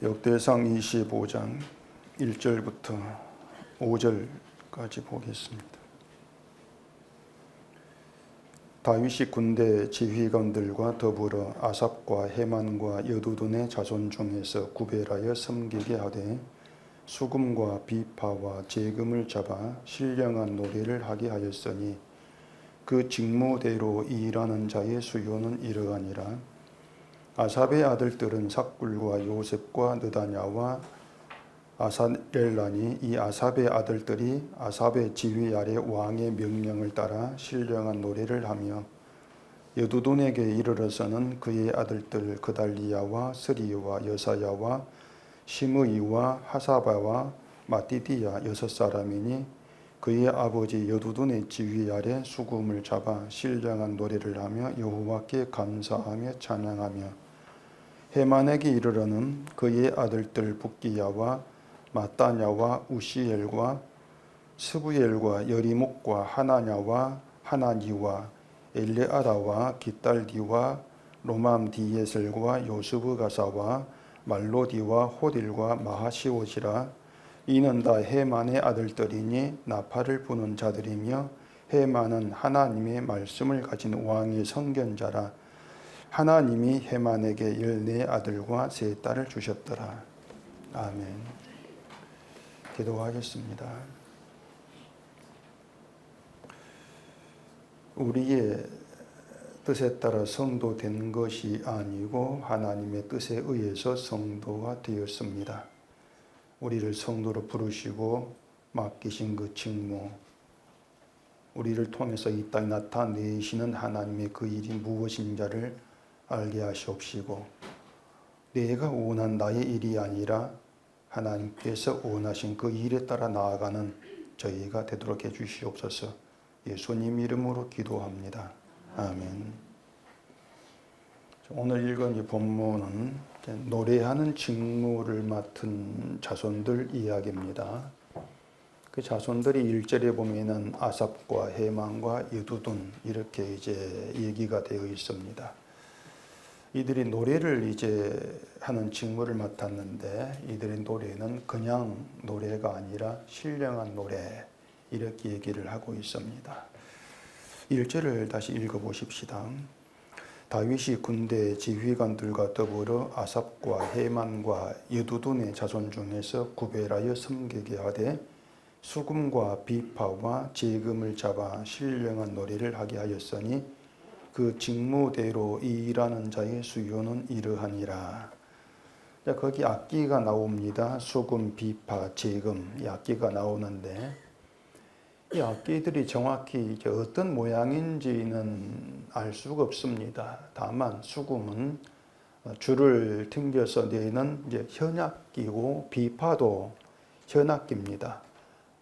역대상 25장 1절부터 5절까지 보겠습니다. 다윗이 군대 지휘관들과 더불어 아삽과 헤만과 여두둔의 자손 중에서 구별하여 섬기게 하되 수금과 비파와 제금을 잡아 신령한 노래를 하게 하였으니 그 직무대로 일하는 자의 수요는 이러하니라. 아삽의 아들들은 삭굴과 요셉과 느다냐와 아사렐라니 이 아삽의 아들들이 아삽의 지휘 아래 왕의 명령을 따라 신령한 노래를 하며 여두둔에게 이르러서는 그의 아들들 그달리야와 스리와 여사야와 시므이와 하사바와 마띠디야 6사람이니 그의 아버지 여두둔의 지휘 아래 수금을 잡아 신령한 노래를 하며 여호와께 감사하며 찬양하며 헤만에게 이르러는 그의 아들들 붓기야와 마따냐와 우시엘과 스부엘과 여리목과 하나냐와 하나니와 엘레아다와 깃달디와 로맘디에셀과 요스브가사와 말로디와 호딜과 마하시옷이라. 이는 다 헤만의 아들들이니 나팔을 부는 자들이며 헤만은 하나님의 말씀을 가진 왕의 선견자라. 하나님이 헤만에게 14아들과 3딸을 주셨더라. 아멘. 기도하겠습니다. 우리의 뜻에 따라 성도된 것이 아니고 하나님의 뜻에 의해서 성도가 되었습니다. 우리를 성도로 부르시고 맡기신 그 직무, 우리를 통해서 이 땅에 나타내시는 하나님의 그 일이 무엇인지를 알게 하시옵시고 내가 원한 나의 일이 아니라 하나님께서 원하신 그 일에 따라 나아가는 저희가 되도록 해주시옵소서. 예수님 이름으로 기도합니다. 아멘. 오늘 읽은 이 본문은 노래하는 직무를 맡은 자손들 이야기입니다. 그 자손들이 1절에 보면은 아삽과 헤만과 여두둔 이렇게 이제 얘기가 되어 있습니다. 이들이 노래를 이제 하는 직무를 맡았는데 이들의 노래는 그냥 노래가 아니라 신령한 노래 이렇게 얘기를 하고 있습니다. 1절을 다시 읽어보십시다. 다윗이 군대 지휘관들과 더불어 아삽과 헤만과 여두둔의 자손 중에서 구별하여 섬기게 하되 수금과 비파와 제금을 잡아 신령한 노래를 하게 하였으니 그 직무대로 일하는 자의 수요는 이러하니라. 거기 악기가 나옵니다. 수금, 비파, 제금 이 악기가 나오는데 이 악기들이 정확히 이제 어떤 모양인지는 알 수가 없습니다. 다만 수금은 줄을 튕겨서 내는 이제 현악기고 비파도 현악기입니다.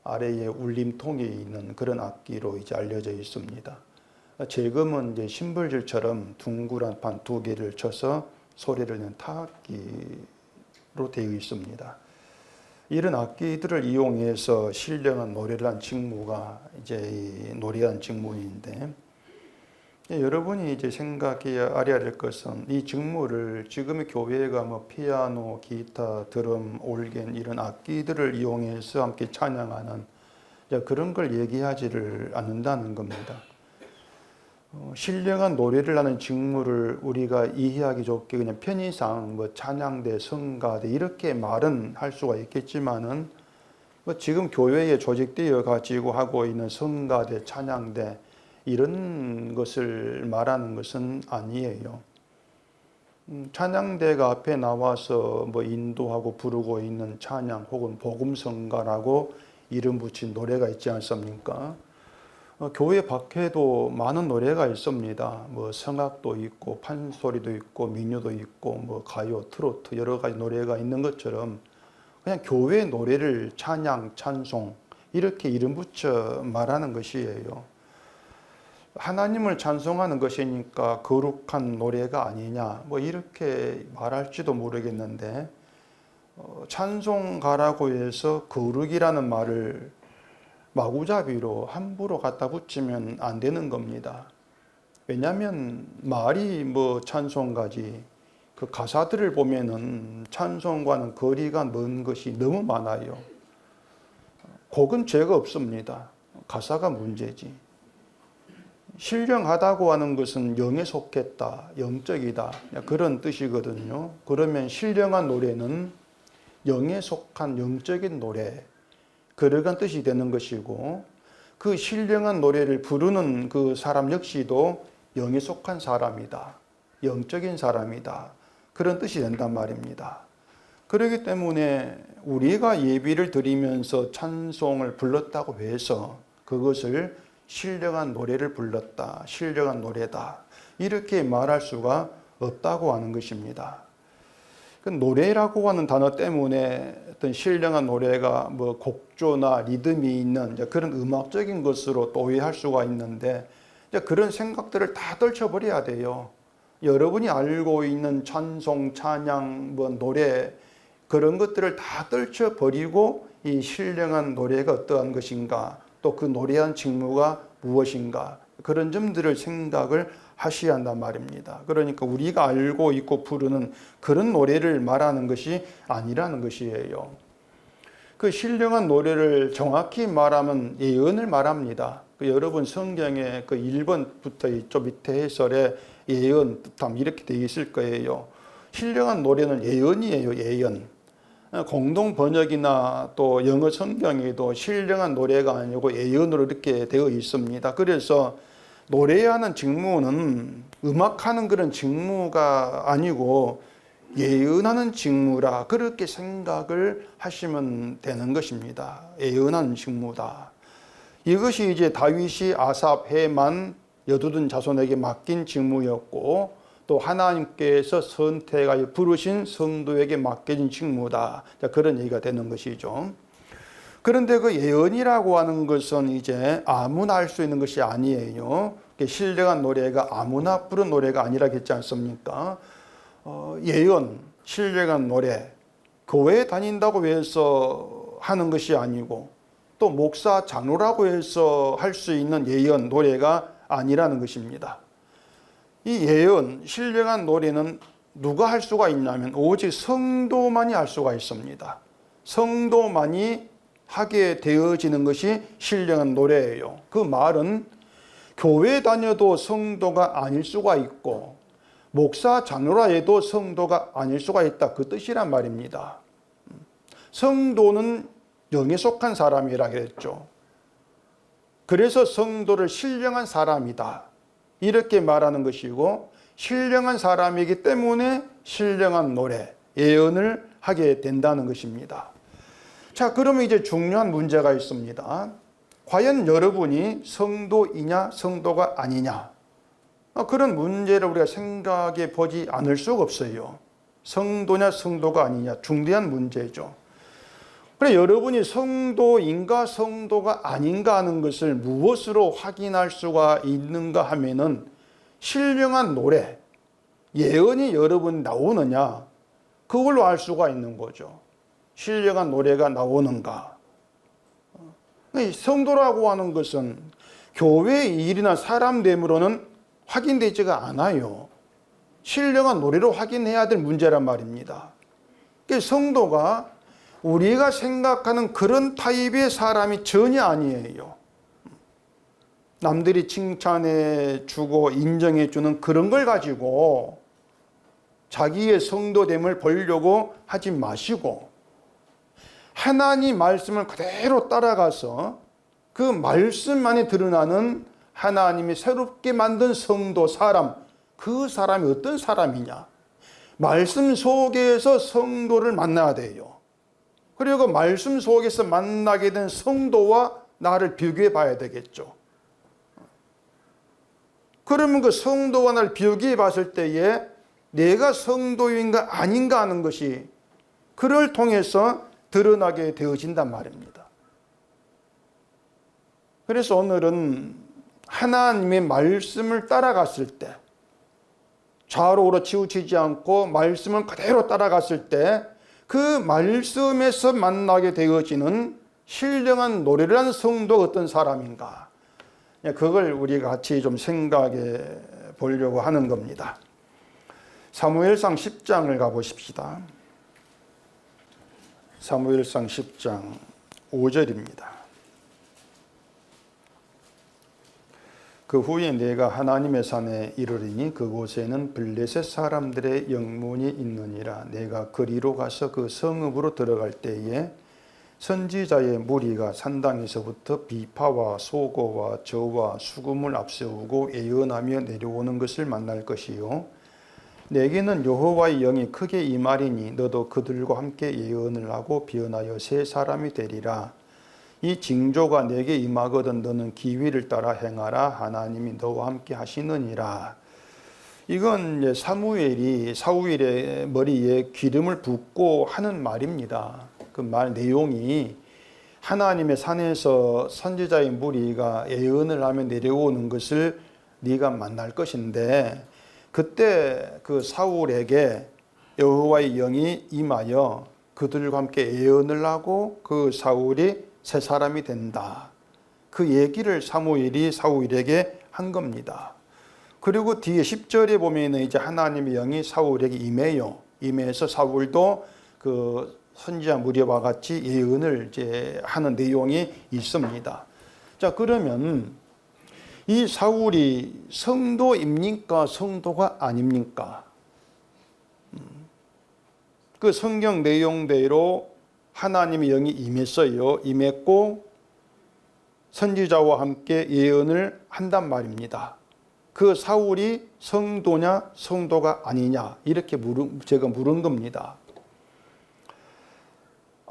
아래에 울림통이 있는 그런 악기로 이제 알려져 있습니다. 제금은 이제 심벌질처럼 둥그란 판 2개를 쳐서 소리를 내는 타악기로 되어 있습니다. 이런 악기들을 이용해서 신령한 노래를 한 직무가 이제 이 노래한 직무인데 여러분이 이제 생각해야 알아야 될 것은 이 직무를 지금의 교회가 뭐 피아노, 기타, 드럼, 올겐 이런 악기들을 이용해서 함께 찬양하는 그런 걸 얘기하지를 않는다는 겁니다. 신령한 노래를 하는 직무를 우리가 이해하기 좋게 그냥 편의상 뭐 찬양대, 성가대 이렇게 말은 할 수가 있겠지만은 뭐 지금 교회에 조직되어 가지고 하고 있는 성가대, 찬양대 이런 것을 말하는 것은 아니에요. 찬양대가 앞에 나와서 뭐 인도하고 부르고 있는 찬양 혹은 복음성가라고 이름 붙인 노래가 있지 않습니까? 교회 밖에도 많은 노래가 있습니다. 뭐 성악도 있고 판소리도 있고 민요도 있고 뭐 가요, 트로트 여러 가지 노래가 있는 것처럼 그냥 교회 노래를 찬양, 찬송 이렇게 이름 붙여 말하는 것이에요. 하나님을 찬송하는 것이니까 거룩한 노래가 아니냐 뭐 이렇게 말할지도 모르겠는데 찬송가라고 해서 거룩이라는 말을 마구잡이로 함부로 갖다 붙이면 안 되는 겁니다. 왜냐하면 말이 뭐 찬송가지 그 가사들을 보면은 찬송과는 거리가 먼 것이 너무 많아요. 곡은 죄가 없습니다. 가사가 문제지. 신령하다고 하는 것은 영에 속했다, 영적이다, 그런 뜻이거든요. 그러면 신령한 노래는 영에 속한 영적인 노래, 그러한 뜻이 되는 것이고, 그 신령한 노래를 부르는 그 사람 역시도 영에 속한 사람이다, 영적인 사람이다, 그런 뜻이 된단 말입니다. 그렇기 때문에 우리가 예비를 드리면서 찬송을 불렀다고 해서 그것을 신령한 노래를 불렀다, 신령한 노래다, 이렇게 말할 수가 없다고 하는 것입니다. 그 노래라고 하는 단어 때문에 어떤 신령한 노래가 뭐 곡조나 리듬이 있는 그런 음악적인 것으로 또 오해할 수가 있는데, 그런 생각들을 다 떨쳐버려야 돼요. 여러분이 알고 있는 찬송, 찬양, 뭐 노래, 그런 것들을 다 떨쳐버리고 이 신령한 노래가 어떠한 것인가, 또 그 노래한 직무가 무엇인가, 그런 점들을 생각을 하셔야 한단 말입니다. 그러니까 우리가 알고 있고 부르는 그런 노래를 말하는 것이 아니라는 것이에요. 그 신령한 노래를 정확히 말하면 예언을 말합니다. 여러분 성경에 그 1번부터 좀 밑에 해설에 예언, 뜻함 이렇게 되어 있을 거예요. 신령한 노래는 예언이에요, 예언. 공동 번역이나 또 영어 성경에도 신령한 노래가 아니고 예언으로 이렇게 되어 있습니다. 그래서 노래하는 직무는 음악하는 그런 직무가 아니고 예언하는 직무라, 그렇게 생각을 하시면 되는 것입니다. 예언하는 직무다. 이것이 이제 다윗이 아삽, 헤만, 여두둔 자손에게 맡긴 직무였고, 또 하나님께서 선택하여 부르신 성도에게 맡겨진 직무다, 그런 얘기가 되는 것이죠. 그런데 그 예언이라고 하는 것은 이제 아무나 할 수 있는 것이 아니에요. 신령한 노래가 아무나 부른 노래가 아니라 했지 않습니까? 예언, 신령한 노래, 교회에 다닌다고 해서 하는 것이 아니고, 또 목사, 장로라고 해서 할 수 있는 예언, 노래가 아니라는 것입니다. 이 예언, 신령한 노래는 누가 할 수가 있냐면 오직 성도만이 할 수가 있습니다. 성도만이 하게 되어지는 것이 신령한 노래예요. 그 말은 교회 다녀도 성도가 아닐 수가 있고, 목사, 장로라 해도 성도가 아닐 수가 있다, 그 뜻이란 말입니다. 성도는 영에 속한 사람이라 그랬죠. 그래서 성도를 신령한 사람이다, 이렇게 말하는 것이고, 신령한 사람이기 때문에 신령한 노래, 예언을 하게 된다는 것입니다. 자, 그러면 이제 중요한 문제가 있습니다. 과연 여러분이 성도이냐 성도가 아니냐, 그런 문제를 우리가 생각해 보지 않을 수가 없어요. 성도냐 성도가 아니냐, 중대한 문제죠. 그래, 여러분이 성도인가 성도가 아닌가 하는 것을 무엇으로 확인할 수가 있는가 하면은 신령한 노래, 예언이 여러분 나오느냐, 그걸로 알 수가 있는 거죠. 신령한 노래가 나오는가. 성도라고 하는 것은 교회의 일이나 사람 됨으로는 확인되지가 않아요. 신령한 노래로 확인해야 될 문제란 말입니다. 성도가 우리가 생각하는 그런 타입의 사람이 전혀 아니에요. 남들이 칭찬해 주고 인정해 주는 그런 걸 가지고 자기의 성도됨을 보려고 하지 마시고, 하나님 말씀을 그대로 따라가서 그 말씀 안에 드러나는 하나님이 새롭게 만든 성도, 사람, 그 사람이 어떤 사람이냐, 말씀 속에서 성도를 만나야 돼요. 그리고 말씀 속에서 만나게 된 성도와 나를 비교해 봐야 되겠죠. 그러면 그 성도와 나를 비교해 봤을 때에 내가 성도인가 아닌가 하는 것이 그를 통해서 드러나게 되어진단 말입니다. 그래서 오늘은 하나님의 말씀을 따라갔을 때, 좌우로 치우치지 않고 말씀을 그대로 따라갔을 때 그 말씀에서 만나게 되어지는 신령한 노래를 하는 성도가 어떤 사람인가, 그걸 우리가 같이 좀 생각해 보려고 하는 겁니다. 사무엘상 10장을 가보십시다. 사무엘상 10장 5절입니다. 그 후에 내가 하나님의 산에 이르리니 그곳에는 블레셋 사람들의 영문이 있느니라. 내가 그리로 가서 그 성읍으로 들어갈 때에 선지자의 무리가 산당에서부터 비파와 소고와 저와 수금을 앞세우고 예언하며 내려오는 것을 만날 것이요 내게는 여호와의 영이 크게 임하리니 너도 그들과 함께 예언을 하고 변하여 새 사람이 되리라. 이 징조가 내게 임하거든 너는 기위를 따라 행하라. 하나님이 너와 함께 하시느니라. 이건 이제 사무엘이 사울의 머리에 기름을 붓고 하는 말입니다. 그 말 내용이 하나님의 산에서 선지자의 무리가 예언을 하며 내려오는 것을 네가 만날 것인데 그때 그 사울에게 여호와의 영이 임하여 그들과 함께 예언을 하고 그 사울이 새 사람이 된다. 그 얘기를 사무엘이 사울에게 한 겁니다. 그리고 뒤에 10절에 보면은 이제 하나님의 영이 사울에게 임해요. 임해서 사울도 그 선지자 무리와 같이 예언을 이제 하는 내용이 있습니다. 자, 그러면 이 사울이 성도입니까? 성도가 아닙니까? 그 성경 내용대로 하나님의 영이 임했어요. 임했고 선지자와 함께 예언을 한단 말입니다. 그 사울이 성도냐 성도가 아니냐 이렇게 제가 물은 겁니다.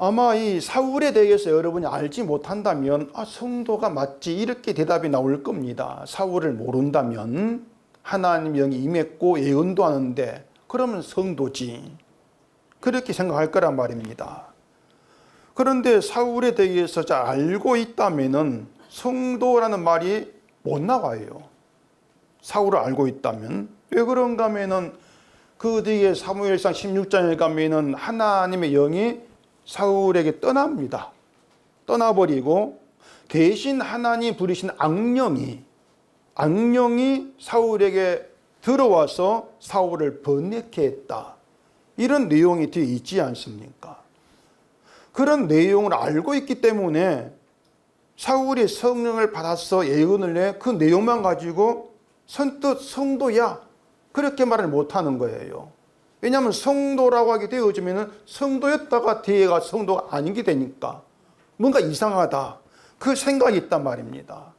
아마 이 사울에 대해서 여러분이 알지 못한다면 성도가 맞지 이렇게 대답이 나올 겁니다. 사울을 모른다면 하나님 영이 임했고 예언도 하는데 그러면 성도지 그렇게 생각할 거란 말입니다. 그런데 사울에 대해서 잘 알고 있다면 성도라는 말이 못 나와요. 사울을 알고 있다면. 왜 그런가 하면은 그 뒤에 사무엘상 16장에 가면은 하나님의 영이 사울에게 떠납니다. 떠나버리고 대신 하나님 부르신 악령이 사울에게 들어와서 사울을 번뇌케 했다. 이런 내용이 뒤에 있지 않습니까? 그런 내용을 알고 있기 때문에 사울이 성령을 받아서 예언을 해 그 내용만 가지고 선뜻 성도야 그렇게 말을 못하는 거예요. 왜냐하면 성도라고 하게 되어지면 성도였다가 뒤에가 성도가 아닌 게 되니까 뭔가 이상하다 그 생각이 있단 말입니다.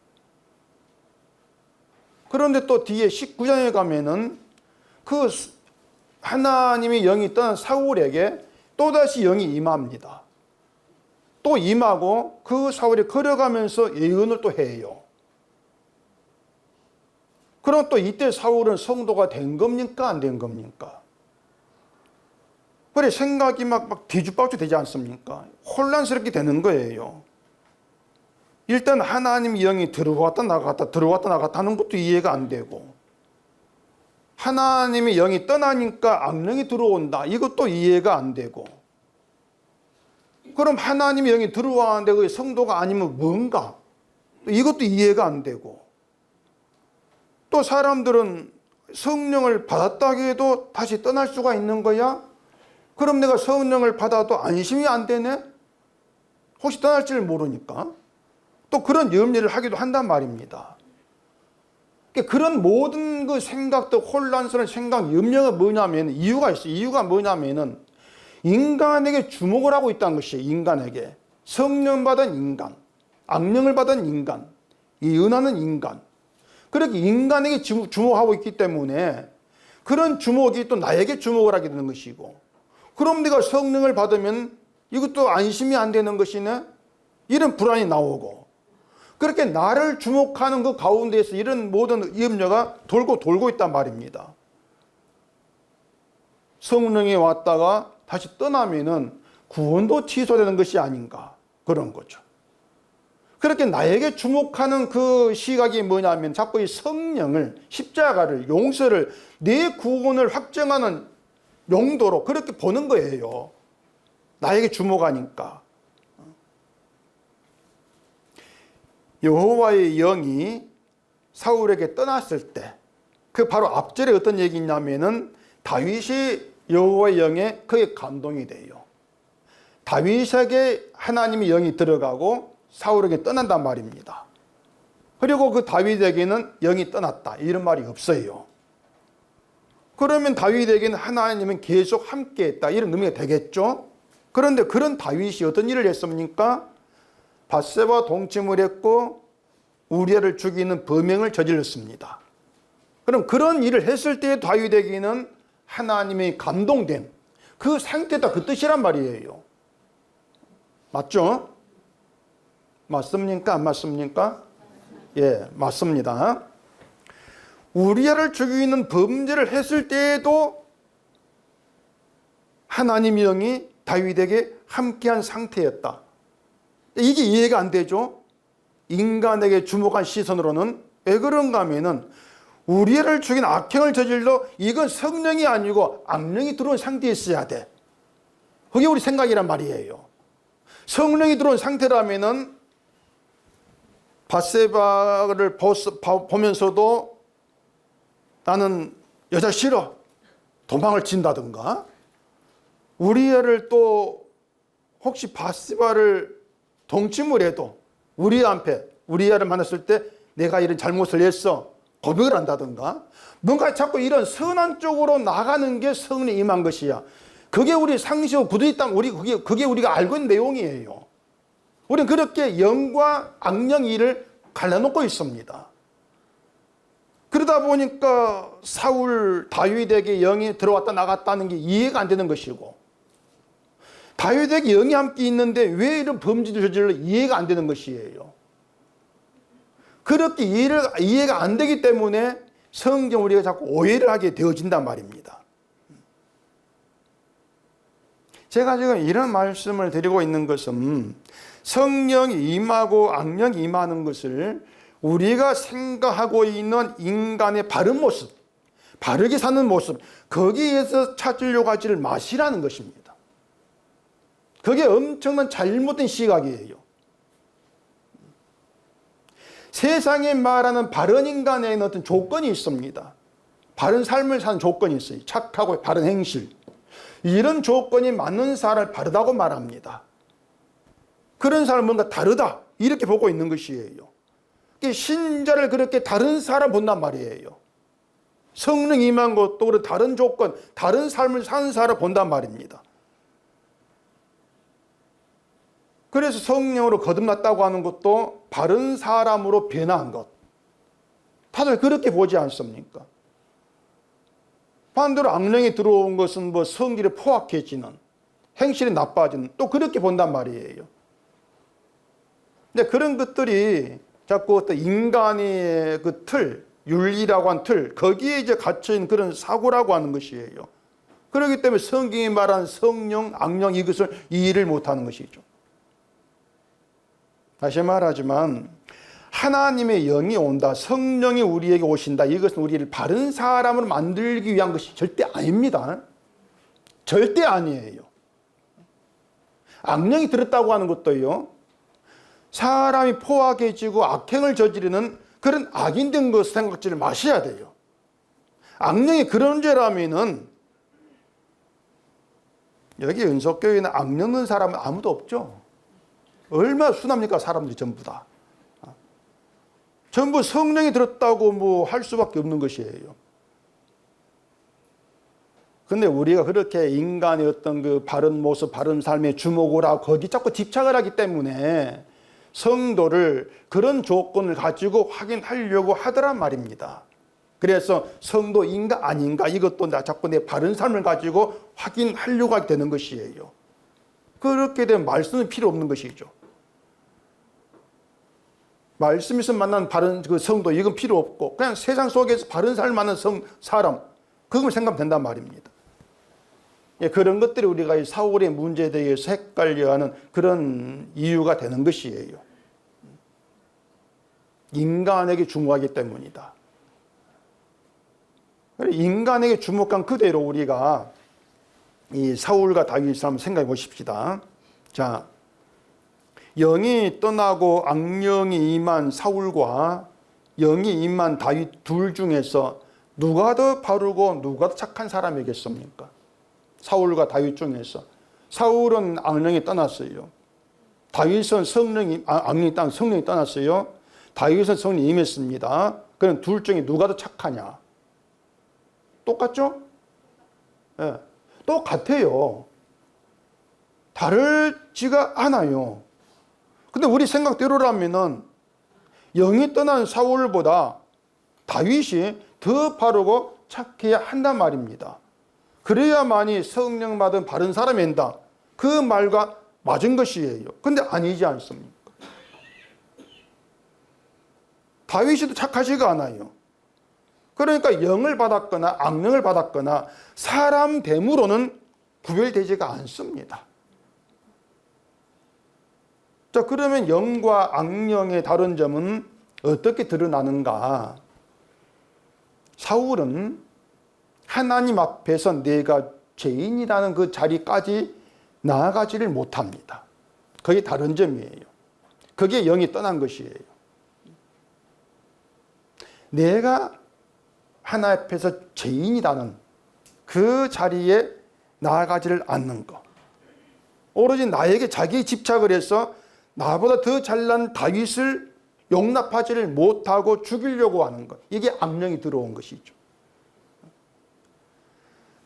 그런데 또 뒤에 19장에 가면은 그 하나님의 영이 떠난 사울에게 또다시 영이 임합니다. 또 임하고 그 사울이 걸어가면서 예언을 또 해요. 그럼 또 이때 사울은 성도가 된 겁니까? 안 된 겁니까? 그래 생각이 막 뒤죽박죽 되지 않습니까? 혼란스럽게 되는 거예요. 일단 하나님의 영이 들어왔다 나갔다 하는 것도 이해가 안 되고 하나님의 영이 떠나니까 악령이 들어온다 이것도 이해가 안 되고 그럼 하나님의 영이 들어왔는데 그게 성도가 아니면 뭔가 이것도 이해가 안 되고 또 사람들은 성령을 받았다 해도 다시 떠날 수가 있는 거야? 그럼 내가 성령을 받아도 안심이 안 되네? 혹시 떠날지를 모르니까 또 그런 염려를 하기도 한단 말입니다. 그런 모든 그 생각도 혼란스러운 생각, 염려가 뭐냐면 이유가 있어요. 이유가 뭐냐면은 인간에게 주목을 하고 있다는 것이에요. 인간에게. 성령 받은 인간, 악령을 받은 인간, 예언하는 인간. 그렇게 인간에게 주목하고 있기 때문에 그런 주목이 또 나에게 주목을 하게 되는 것이고 그럼 내가 성령을 받으면 이것도 안심이 안 되는 것이네? 이런 불안이 나오고 그렇게 나를 주목하는 그 가운데에서 이런 모든 염려가 돌고 있단 말입니다. 성령이 왔다가 다시 떠나면은 구원도 취소되는 것이 아닌가 그런 거죠. 그렇게 나에게 주목하는 그 시각이 뭐냐면 자꾸 이 성령을 십자가를 용서를 내 구원을 확정하는 용도로 그렇게 보는 거예요. 나에게 주목하니까. 여호와의 영이 사울에게 떠났을 때 그 바로 앞절에 어떤 얘기냐면은 다윗이 여호와의 영에 크게 감동이 돼요. 다윗에게 하나님의 영이 들어가고 사울에게 떠난단 말입니다. 그리고 그 다윗에게는 영이 떠났다 이런 말이 없어요. 그러면 다윗에게는 하나님은 계속 함께했다 이런 의미가 되겠죠. 그런데 그런 다윗이 어떤 일을 했습니까? 밧세바와 동침을 했고 우리아를 죽이는 범행을 저질렀습니다. 그럼 그런 일을 했을 때 다윗에게는 하나님의 감동된 그 상태다 그 뜻이란 말이에요. 맞죠? 맞습니까? 안 맞습니까? 예, 맞습니다. 우리아를 죽이는 범죄를 했을 때에도 하나님의 영이 다윗에게 함께한 상태였다. 이게 이해가 안 되죠? 인간에게 주목한 시선으로는 왜 그런가 하면은 우리아를 죽인 악행을 저질러 이건 성령이 아니고 악령이 들어온 상태에 있어야 돼. 그게 우리 생각이란 말이에요. 성령이 들어온 상태라면은 밧세바를 보면서도 나는 여자 싫어 도망을 친다든가, 우리아를 또 혹시 밧세바를 동침을 해도 우리아를 만났을 때 내가 이런 잘못을 했어 고백을 한다든가, 뭔가 자꾸 이런 선한 쪽으로 나가는 게 성령이 임한 것이야. 그게 우리 상식과 굳어있 있다면 그게 우리가 알고 있는 내용이에요. 우리는 그렇게 영과 악령 일을 갈라놓고 있습니다. 그러다 보니까 다윗에게 영이 들어왔다 나갔다는 게 이해가 안 되는 것이고, 다윗에게 영이 함께 있는데 왜 이런 범죄를 저질러 이해가 안 되는 것이에요. 그렇게 이해가 안 되기 때문에 성경 우리가 자꾸 오해를 하게 되어진단 말입니다. 제가 지금 이런 말씀을 드리고 있는 것은 성령이 임하고 악령이 임하는 것을 우리가 생각하고 있는 인간의 바른 모습, 바르게 사는 모습, 거기에서 찾으려고 하지를 마시라는 것입니다. 그게 엄청난 잘못된 시각이에요. 세상에 말하는 바른 인간에는 어떤 조건이 있습니다. 바른 삶을 사는 조건이 있어요. 착하고 바른 행실. 이런 조건이 맞는 사람을 바르다고 말합니다. 그런 사람은 뭔가 다르다 이렇게 보고 있는 것이에요. 신자를 그렇게 다른 사람 본단 말이에요. 성령 임한 것도 그런 다른 조건, 다른 삶을 사는 사람 본단 말입니다. 그래서 성령으로 거듭났다고 하는 것도 바른 사람으로 변한 것. 다들 그렇게 보지 않습니까? 반대로 악령이 들어온 것은 성질이 포악해지는, 행실이 나빠지는, 또 그렇게 본단 말이에요. 근데 그런 것들이 자꾸 어떤 인간의 그 틀, 윤리라고 한 틀, 거기에 이제 갇혀있는 그런 사고라고 하는 것이에요. 그렇기 때문에 성경이 말하는 성령, 악령 이것을 이해를 못하는 것이죠. 다시 말하지만 하나님의 영이 온다, 성령이 우리에게 오신다, 이것은 우리를 바른 사람으로 만들기 위한 것이 절대 아닙니다. 절대 아니에요. 악령이 들었다고 하는 것도요, 사람이 포악해지고 악행을 저지르는 그런 악인된 것 생각지를 마셔야 돼요. 악령이 그런 죄라면은 여기 은속교회는 악령 있는 사람은 아무도 없죠. 얼마나 순합니까? 사람들이 전부 다. 전부 성령이 들었다고 할 수밖에 없는 것이에요. 근데 우리가 그렇게 인간의 어떤 그 바른 모습, 바른 삶에 주목을 하고 거기 자꾸 집착을 하기 때문에 성도를 그런 조건을 가지고 확인하려고 하더란 말입니다. 그래서 성도인가 아닌가 이것도 자꾸 내 바른 삶을 가지고 확인하려고 하게 되는 것이에요. 그렇게 되면 말씀은 필요 없는 것이죠. 말씀에서 만난 바른 그 성도 이건 필요 없고 그냥 세상 속에서 바른 삶을 만난 사람 그걸 생각하면 된단 말입니다. 예, 그런 것들이 우리가 이 사울의 문제에 대해서 헷갈려하는 그런 이유가 되는 것이에요. 인간에게 주목하기 때문이다. 인간에게 주목한 그대로 우리가 이 사울과 다윗을 한번 생각해 보십시다. 자, 영이 떠나고 악령이 임한 사울과 영이 임한 다윗 둘 중에서 누가 더 바르고 누가 더 착한 사람이겠습니까? 사울과 다윗 중에서. 사울은 악령이 떠났어요. 다윗은 악령이 떠났어요. 다윗은 성령이 임했습니다. 그럼 둘 중에 누가 더 착하냐? 똑같죠? 예, 똑같아요. 다르지가 않아요. 근데 우리 생각대로라면은 영이 떠난 사울보다 다윗이 더 바르고 착해야 한단 말입니다. 그래야만이 성령 받은 바른 사람이 된다. 그 말과 맞은 것이에요. 근데 아니지 않습니까? 다윗이 착하지가 않아요. 그러니까 영을 받았거나 악령을 받았거나 사람 됨으로는 구별되지가 않습니다. 자, 그러면 영과 악령의 다른 점은 어떻게 드러나는가? 사울은 하나님 앞에서 내가 죄인이라는 그 자리까지 나아가지를 못합니다. 그게 다른 점이에요. 그게 영이 떠난 것이에요. 내가 하나님 앞에서 죄인이라는 그 자리에 나아가지를 않는 것. 오로지 나에게 자기 집착을 해서 나보다 더 잘난 다윗을 용납하지를 못하고 죽이려고 하는 것. 이게 악령이 들어온 것이죠.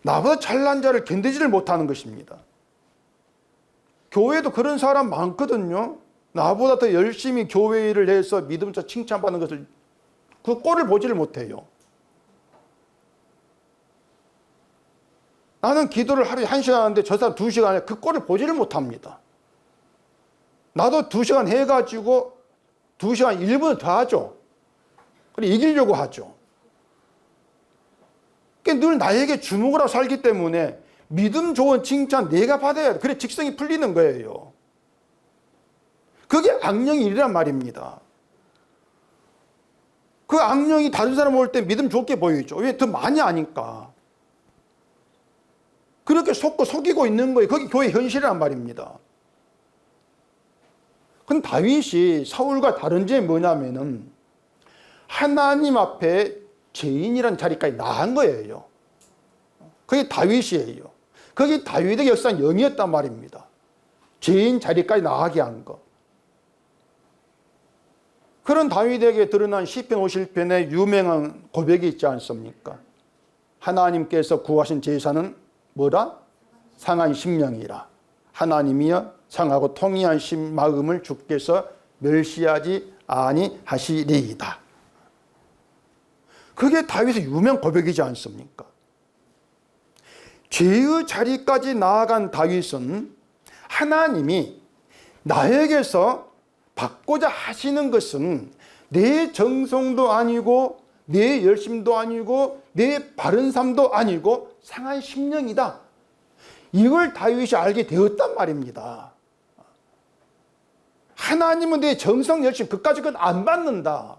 나보다 잘난 자를 견디지를 못하는 것입니다. 교회도 그런 사람 많거든요. 나보다 더 열심히 교회 일을 해서 믿음자 칭찬받는 것을 그 꼴을 보지를 못해요. 나는 기도를 하루에 1시간 하는데 저 사람 2시간 해. 그 꼴을 보지를 못합니다. 나도 2시간 해가지고 2시간 1분을 더 하죠. 그래 이기려고 하죠. 그러니까 늘 나에게 주목을 하고 살기 때문에 믿음 좋은 칭찬 내가 받아야 돼. 그래 직성이 풀리는 거예요. 그게 악령의 일이란 말입니다. 그 악령이 다른 사람 올 때 믿음 좋게 보이죠. 왜? 더 많이 아니까. 그렇게 속이고 있는 거예요. 그게 교회 현실이란 말입니다. 근데 다윗이 사울과 다른 점이 뭐냐면은 하나님 앞에 죄인이라는 자리까지 나간 거예요. 그게 다윗이에요. 그게 다윗의 역사는 영이었단 말입니다. 죄인 자리까지 나가게 한 거. 그런 다윗에게 드러난 시편 51편의 유명한 고백이 있지 않습니까? 하나님께서 구하신 제사는 뭐라? 상한 심령이라. 하나님이여 상하고 통이한 마음을 주께서 멸시하지 아니하시리이다. 그게 다윗의 유명 고백이지 않습니까? 죄의 자리까지 나아간 다윗은 하나님이 나에게서 받고자 하시는 것은 내 정성도 아니고 내 열심도 아니고 내 바른 삶도 아니고 상한 심령이다. 이걸 다윗이 알게 되었단 말입니다. 하나님은 내 정성 열심 그까짓 건 안 받는다.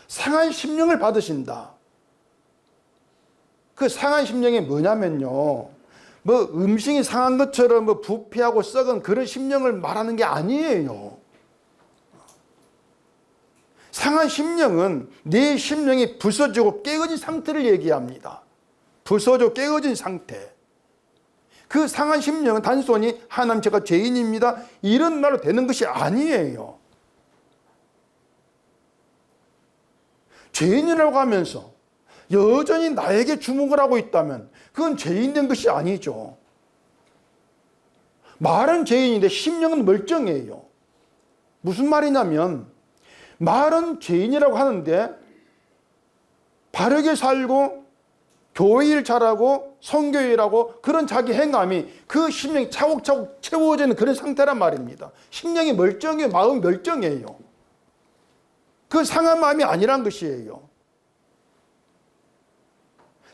상한 심령을 받으신다. 그 상한 심령이 뭐냐면요, 뭐 음식이 상한 것처럼 뭐 부패하고 썩은 그런 심령을 말하는 게 아니에요. 상한 심령은 내 심령이 부서지고 깨어진 상태를 얘기합니다. 부서져 깨어진 상태. 그 상한 심령은 단순히 하나님 제가 죄인입니다 이런 말로 되는 것이 아니에요. 죄인이라고 하면서 여전히 나에게 주목을 하고 있다면 그건 죄인된 것이 아니죠. 말은 죄인인데 심령은 멀쩡해요. 무슨 말이냐면 말은 죄인이라고 하는데 바르게 살고 교회 일 잘하고 선교일하고 그런 자기 행함이 그 심령이 차곡차곡 채워지는 그런 상태란 말입니다. 심령이 멀쩡해요. 마음이 멀쩡해요. 그 상한 마음이 아니란 것이에요.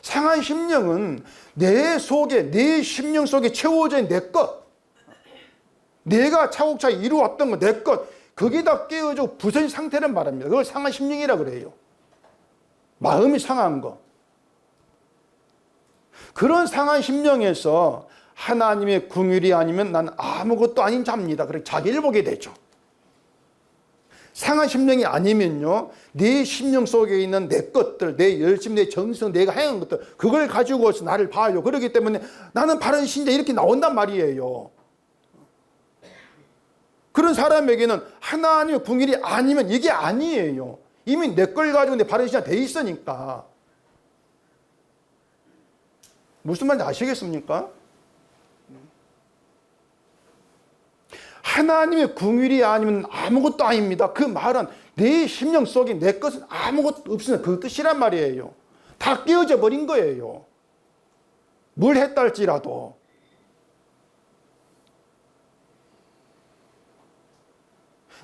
상한 심령은 내 속에, 내 심령 속에 채워진 내 것, 내가 차곡차곡 이루었던 거, 내 것, 거기다 깨어져 부서진 상태를 말합니다. 그걸 상한 심령이라고 그래요. 마음이 상한 거. 그런 상한 심령에서 하나님의 긍휼이 아니면 난 아무것도 아닌 자입니다. 그렇게 자기를 보게 되죠. 상한 심령이 아니면요, 내 심령 속에 있는 내 것들, 내 열심, 내 정성, 내가 행한 것들, 그걸 가지고서 나를 봐요. 그렇기 때문에 나는 바른 신자 이렇게 나온단 말이에요. 그런 사람에게는 하나님의 궁일이 아니면 이게 아니에요. 이미 내 걸 가지고 내 바른 신자 돼 있으니까. 무슨 말인지 아시겠습니까? 하나님의 궁일이 아니면 아무것도 아닙니다. 그 말은 내 심령 속에 내 것은 아무것도 없으면 그 뜻이란 말이에요. 다 깨어져 버린 거예요. 뭘 했다 할지라도.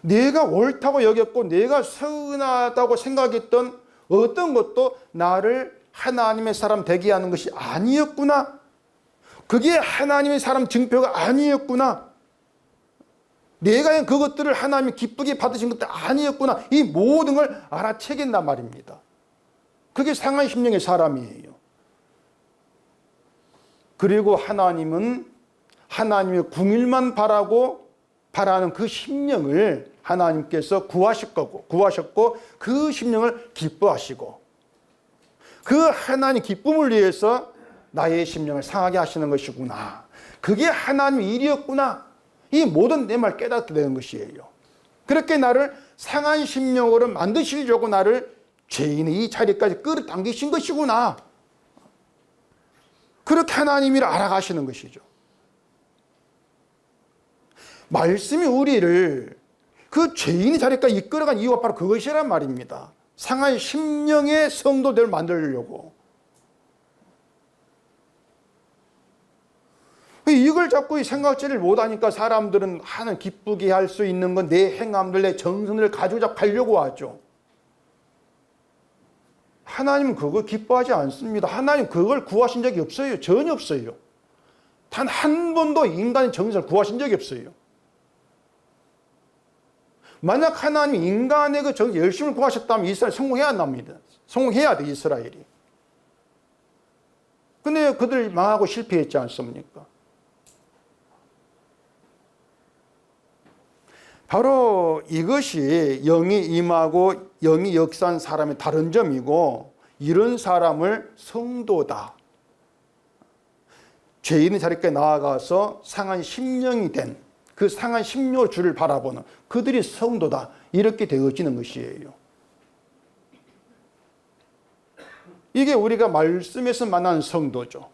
내가 옳다고 여겼고 내가 선하다고 생각했던 어떤 것도 나를 하나님의 사람 되게 하는 것이 아니었구나. 그게 하나님의 사람 증표가 아니었구나. 내가 그것들을 하나님이 기쁘게 받으신 것도 아니었구나. 이 모든 걸 알아채긴단 말입니다. 그게 상한 심령의 사람이에요. 그리고 하나님은 하나님의 궁일만 바라는 그 심령을 하나님께서 구하셨고 그 심령을 기뻐하시고 그 하나님 기쁨을 위해서 나의 심령을 상하게 하시는 것이구나. 그게 하나님의 일이었구나. 이 모든 내 말 깨닫게 되는 것이에요. 그렇게 나를 상한 심령으로 만드시려고 나를 죄인의 이 자리까지 끌어당기신 것이구나. 그렇게 하나님이 알아가시는 것이죠. 말씀이 우리를 그 죄인의 자리까지 이끌어간 이유가 바로 그것이란 말입니다. 상한 심령의 성도들을 만들려고. 이걸 자꾸 생각지를 못하니까 사람들은 하는 기쁘게 할 수 있는 건 내 행함들, 내 정성을 가지고 자꾸 가려고 하죠. 하나님은 그걸 기뻐하지 않습니다. 하나님 그걸 구하신 적이 없어요. 전혀 없어요. 단 한 번도 인간의 정성을 구하신 적이 없어요. 만약 하나님 인간의 그 열심을 구하셨다면 이스라엘 성공해야 합니다. 성공해야 돼, 이스라엘이. 근데 그들 망하고 실패했지 않습니까? 바로 이것이 영이 임하고 영이 역사한 사람의 다른 점이고, 이런 사람을 성도다. 죄인의 자리까지 나아가서 상한 심령이 된 그 상한 심령 주를 바라보는 그들이 성도다. 이렇게 되어지는 것이에요. 이게 우리가 말씀에서 만난 성도죠.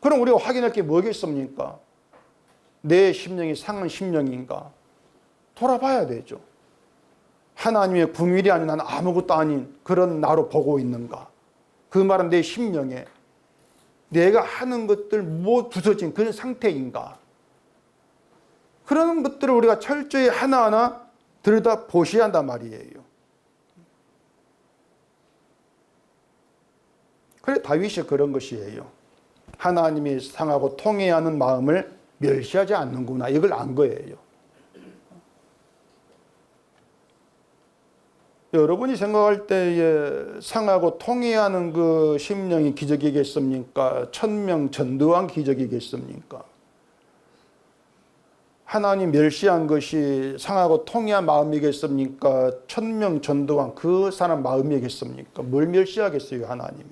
그럼 우리가 확인할 게 뭐겠습니까? 내 심령이 상한 심령인가? 돌아봐야 되죠. 하나님의 궁일이 아닌 나는 아무것도 아닌 그런 나로 보고 있는가? 그 말은 내 심령에 내가 하는 것들 뭐 부서진 그런 상태인가? 그런 것들을 우리가 철저히 하나하나 들여다 보셔야 한단 말이에요. 그래 다윗이 그런 것이에요. 하나님이 상하고 통해야 하는 마음을 멸시하지 않는구나. 이걸 안 거예요. 여러분이 생각할 때에 상하고 통해야 하는 그 심령이 기적이겠습니까? 천명 전도한 기적이겠습니까? 하나님 멸시한 것이 상하고 통해한 마음이겠습니까? 천명 전도한 그 사람 마음이겠습니까? 뭘 멸시하겠어요, 하나님이?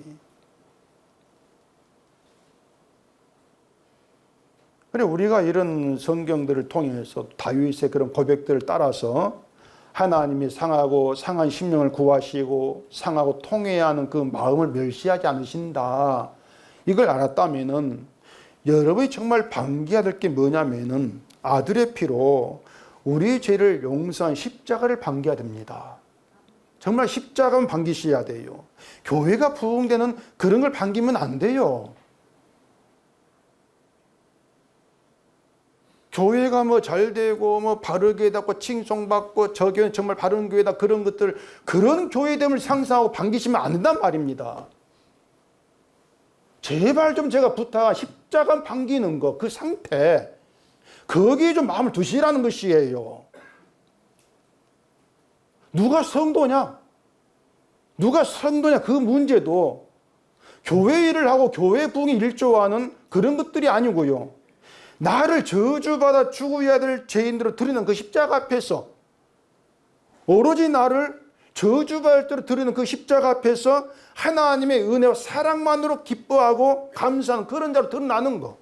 그래 우리가 이런 성경들을 통해서 다윗의 그런 고백들을 따라서 하나님이 상하고 상한 심령을 구하시고 상하고 통해야 하는 그 마음을 멸시하지 않으신다. 이걸 알았다면은 여러분이 정말 방기해야 될 게 뭐냐면은 아들의 피로 우리의 죄를 용서한 십자가를 방기해야 됩니다. 정말 십자가는 방기셔야 돼요. 교회가 부흥되는 그런 걸 방기면 안 돼요. 교회가 뭐 잘 되고 뭐 바르게 되고 칭송받고 저 교회는 정말 바른 교회다 그런 것들 그런 교회됨을 상상하고 반기시면 안 된단 말입니다. 제발 좀 제가 부탁 십자가 반기는 거 그 상태 거기에 좀 마음을 두시라는 것이에요. 누가 성도냐? 누가 성도냐 그 문제도 교회 일을 하고 교회 부흥에 일조하는 그런 것들이 아니고요. 나를 저주받아 죽어야 될 죄인들을 드리는 그 십자가 앞에서 오로지 나를 저주받을 대로 드리는 그 십자가 앞에서 하나님의 은혜와 사랑만으로 기뻐하고 감사하는 그런 자로 드러나는 거.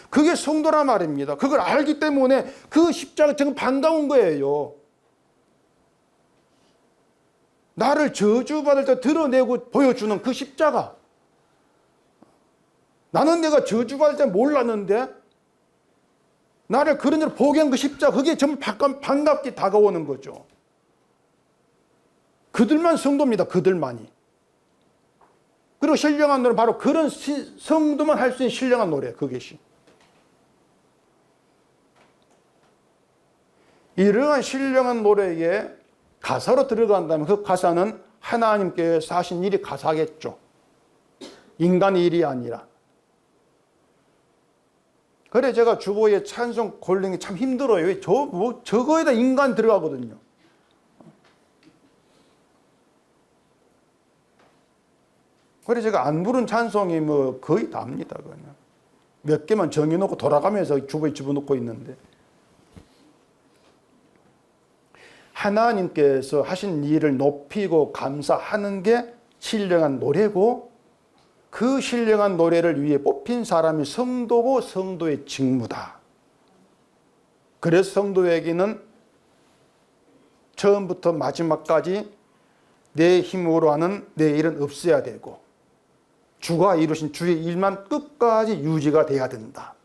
그게 성도란 말입니다. 그걸 알기 때문에 그 십자가 정말 반가운 거예요. 나를 저주받을 때 드러내고 보여주는 그 십자가. 나는 내가 저주받을 때 몰랐는데 나를 그런 대로 보게 한 그 십자가, 그게 정말 반갑게 다가오는 거죠. 그들만 성도입니다. 그들만이. 그리고 신령한 노래, 바로 그런 성도만 할 수 있는 신령한 노래, 그것이. 이러한 신령한 노래에 가사로 들어간다면 그 가사는 하나님께서 하신 일이 가사겠죠. 인간의 일이 아니라. 그래 제가 주보에 찬송 고르는 게 참 힘들어요. 저거에다 인간 들어가거든요. 그래 제가 안 부른 찬송이 뭐 거의 답니다. 그냥 몇 개만 정해놓고 돌아가면서 주보에 집어넣고 있는데, 하나님께서 하신 일을 높이고 감사하는 게 신령한 노래고, 그 신령한 노래를 위해 뽑힌 사람이 성도고 성도의 직무다. 그래서 성도에게는 처음부터 마지막까지 내 힘으로 하는 내 일은 없어야 되고, 주가 이루신 주의 일만 끝까지 유지가 돼야 된다.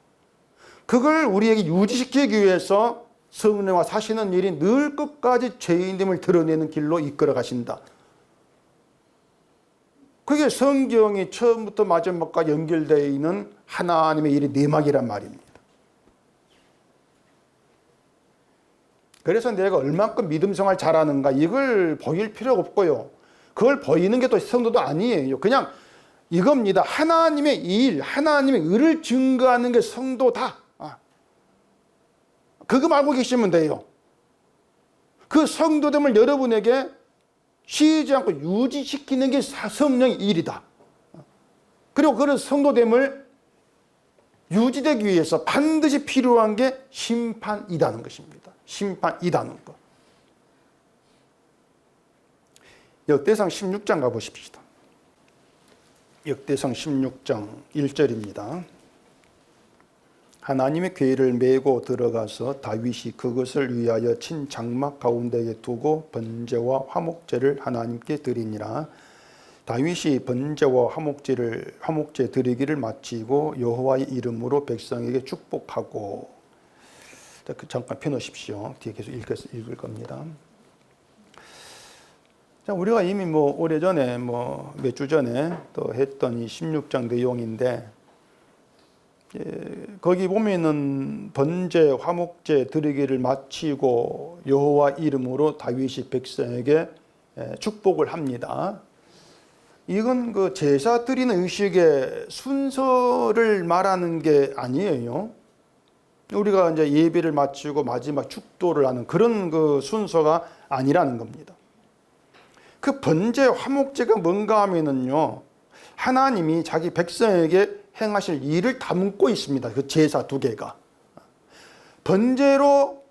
그걸 우리에게 유지시키기 위해서 성령과 사시는 일이 늘 끝까지 죄인됨을 드러내는 길로 이끌어 가신다. 그게 성경이 처음부터 마지막까지 연결되어 있는 하나님의 일의 내막이란 말입니다. 그래서 내가 얼만큼 믿음 생활 잘하는가 이걸 보일 필요가 없고요. 그걸 보이는 게 또 성도도 아니에요. 그냥 이겁니다. 하나님의 일, 하나님의 의를 증거하는 게 성도다. 그거 알고 계시면 돼요. 그 성도됨을 여러분에게 쉬지 않고 유지시키는 게 성령의 일이다. 그리고 그런 성도됨을 유지되기 위해서 반드시 필요한 게 심판이라는 것입니다. 심판이라는 것. 역대상 16장 가보십시다. 역대상 16장 1절입니다. 하나님의 궤를 메고 들어가서 다윗이 그것을 위하여 친 장막 가운데에 두고 번제와 화목제를 하나님께 드리니라. 다윗이 번제와 화목제 드리기를 마치고 여호와의 이름으로 백성에게 축복하고. 잠깐 펴놓으십시오. 뒤에 계속 읽을 겁니다. 자, 우리가 이미 오래전에 몇 주 전에 또 했던 이 16장 내용인데, 거기 보면은 번제, 화목제 드리기를 마치고 여호와 이름으로 다윗이 백성에게 축복을 합니다. 이건 그 제사 드리는 의식의 순서를 말하는 게 아니에요. 우리가 이제 예배를 마치고 마지막 축도를 하는 그런 그 순서가 아니라는 겁니다. 그 번제, 화목제가 뭔가 하면은요, 하나님이 자기 백성에게 행하실 일을 담고 있습니다. 그 제사 두 개가. 번제로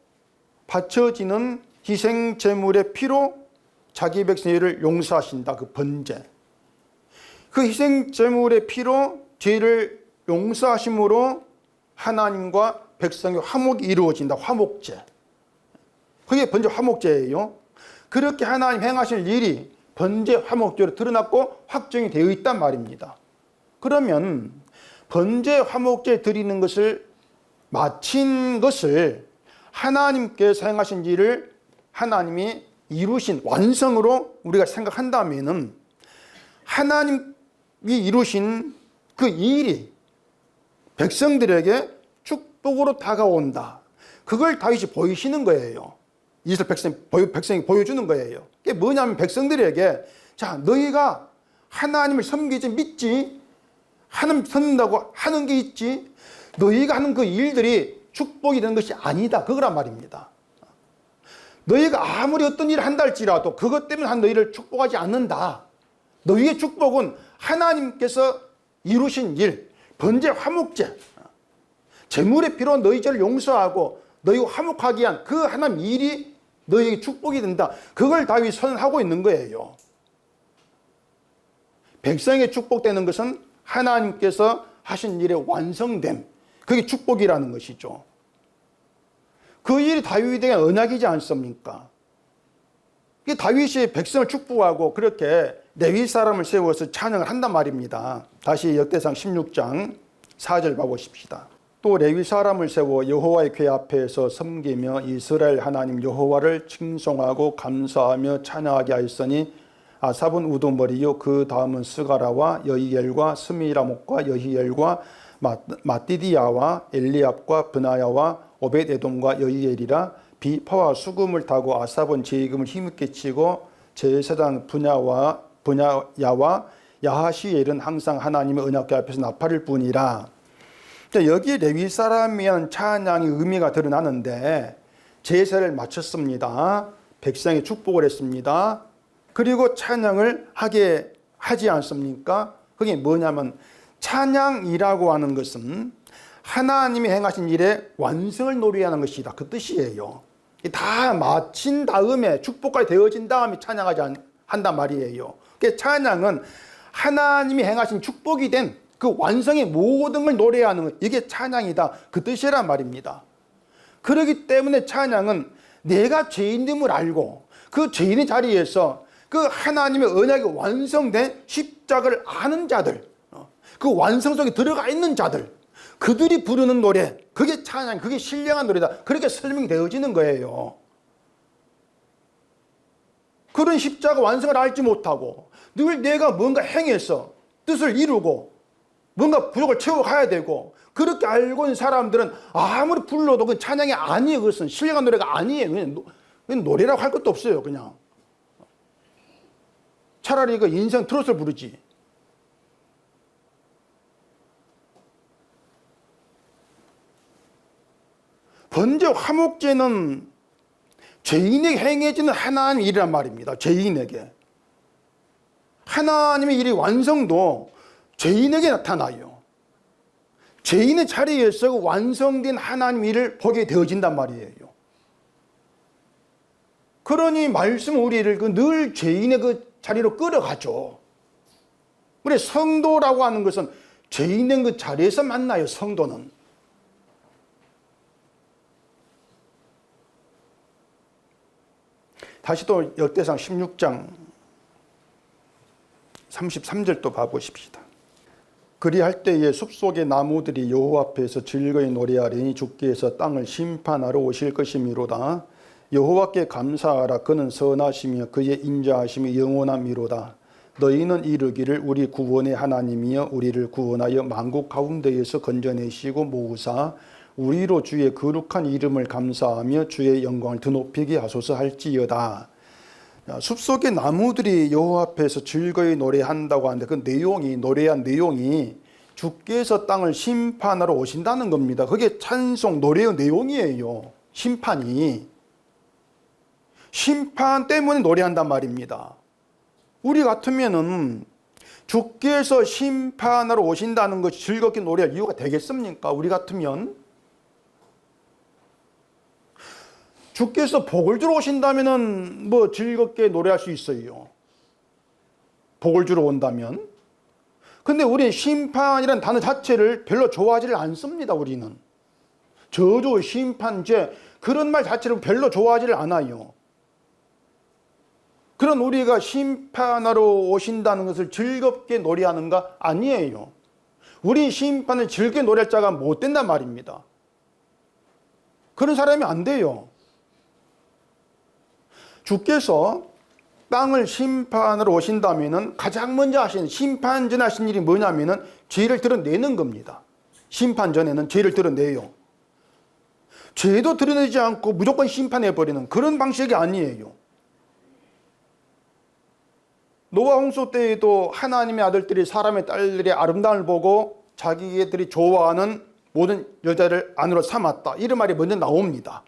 바쳐지는 희생 제물의 피로 자기 백성의 죄를 용서하신다. 그 번제. 그 희생 제물의 피로 죄를 용서하심으로 하나님과 백성의 화목이 이루어진다. 화목제. 그게 번제 화목제예요. 그렇게 하나님 행하실 일이 번제 화목제로 드러났고 확정이 되어 있단 말입니다. 그러면 번제 화목제 드리는 것을 마친 것을 하나님께서 행하신 일을 하나님이 이루신 완성으로 우리가 생각한다면은, 하나님이 이루신 그 일이 백성들에게 축복으로 다가온다. 그걸 다윗이 보이시는 거예요. 이스라엘 백성이 보여주는 거예요. 그게 뭐냐면 백성들에게, 자, 너희가 하나님을 섬기지, 믿지, 하나님 섬긴다고 하는 게 있지, 너희가 하는 그 일들이 축복이 되는 것이 아니다. 그거란 말입니다. 너희가 아무리 어떤 일을 한다 할지라도 그것 때문에 너희를 축복하지 않는다. 너희의 축복은 하나님께서 이루신 일, 번제 화목제, 제물의 피로 너희 죄를 용서하고 너희와 화목하게 한 그 하나님 일이 너희에게 축복이 된다. 그걸 다윗이 선언하고 있는 거예요. 백성에게 축복되는 것은 하나님께서 하신 일의 완성됨. 그게 축복이라는 것이죠. 그 일이 다윗에게 언약이지 않습니까? 다윗이 백성을 축복하고 그렇게 레위 사람을 세워서 찬양을 한단 말입니다. 다시 역대상 16장 4절 봐보십시다. 또 레위 사람을 세워 여호와의 궤 앞에서 섬기며 이스라엘 하나님 여호와를 칭송하고 감사하며 찬양하게 하였으니 아삽은 우두머리요 그 다음은 스가라와 여히엘과 스미라목과 여히엘과 마띠디야와 엘리압과 브나야와 오벳에돔과 여히엘이라 비파와 수금을 타고 아삽은 제금을 힘있게 치고 제사장 분야야와 야하시엘은 항상 하나님의 언약궤 앞에서 나팔을 부니라. 여기 레위 사람이란 찬양의 의미가 드러나는데 제사를 마쳤습니다. 백성의 축복을 했습니다. 그리고 찬양을 하지 않습니까? 그게 뭐냐면 찬양이라고 하는 것은 하나님이 행하신 일의 완성을 노래하는 것이다. 그 뜻이에요. 다 마친 다음에 축복까지 되어진 다음에 한단 말이에요. 그러니까 찬양은 하나님이 행하신 축복이 된 그 완성의 모든 걸 노래하는 것, 이게 찬양이다. 그 뜻이란 말입니다. 그렇기 때문에 찬양은 내가 죄인됨을 알고 그 죄인의 자리에서 그 하나님의 언약이 완성된 십자가를 아는 자들, 그 완성 속에 들어가 있는 자들, 그들이 부르는 노래, 그게 찬양, 그게 신령한 노래다. 그렇게 설명이 되어지는 거예요. 그런 십자가 완성을 알지 못하고 늘 내가 뭔가 행해서 뜻을 이루고 뭔가 부족을 채워가야 되고 그렇게 알고 있는 사람들은 아무리 불러도 그 찬양이 아니에요. 그것은 신령한 노래가 아니에요. 그냥 노래라고 할 것도 없어요. 그냥 차라리 그 인생 트롯을 부르지. 번제 화목제는 죄인에게 행해지는 하나님의 일이란 말입니다. 죄인에게. 하나님의 일이 완성도 죄인에게 나타나요. 죄인의 자리에서 완성된 하나님의 일을 보게 되어진단 말이에요. 그러니 말씀 우리를 늘 죄인의 그 자리로 끌어가죠. 우리 성도라고 하는 것은 죄인의 그 자리에서 만나요. 성도는. 다시 또 역대상 16장 33절도 봐보십시다. 그리할 때에 숲속의 나무들이 여호와 앞에서 즐거이 노래하리니 주께서 땅을 심판하러 오실 것이미로다. 여호와께 감사하라. 그는 선하시며 그의 인자하심이 영원함이로다. 너희는 이르기를 우리 구원의 하나님이여 우리를 구원하여 만국 가운데에서 건져내시고 모으사 우리로 주의 거룩한 이름을 감사하며 주의 영광을 드높이게 하소서 할지어다. 숲속의 나무들이 여호와 앞에서 즐거이 노래한다고 하는데 그 내용이, 노래한 내용이 주께서 땅을 심판하러 오신다는 겁니다. 그게 찬송, 노래의 내용이에요. 심판이. 심판 때문에 노래한단 말입니다. 우리 같으면은 주께서 심판하러 오신다는 것이 즐겁게 노래할 이유가 되겠습니까? 우리 같으면. 주께서 복을 주러 오신다면은 뭐 즐겁게 노래할 수 있어요. 복을 주러 온다면. 근데 우리는 심판이라는 단어 자체를 별로 좋아하지를 않습니다. 우리는. 저주, 심판죄 그런 말 자체를 별로 좋아하지를 않아요. 그런 우리가 심판하러 오신다는 것을 즐겁게 노래하는가? 아니에요. 우리 심판을 즐겁게 노래할 자가 못 된단 말입니다. 그런 사람이 안 돼요. 주께서 땅을 심판하러 오신다면은 가장 먼저 하신, 심판 전에 하신 일이 뭐냐면은 죄를 드러내는 겁니다. 심판 전에는 죄를 드러내요. 죄도 드러내지 않고 무조건 심판해버리는 그런 방식이 아니에요. 노아 홍수 때에도 하나님의 아들들이 사람의 딸들의 아름다움을 보고 자기들이 좋아하는 모든 여자를 아내로 삼았다. 이런 말이 먼저 나옵니다.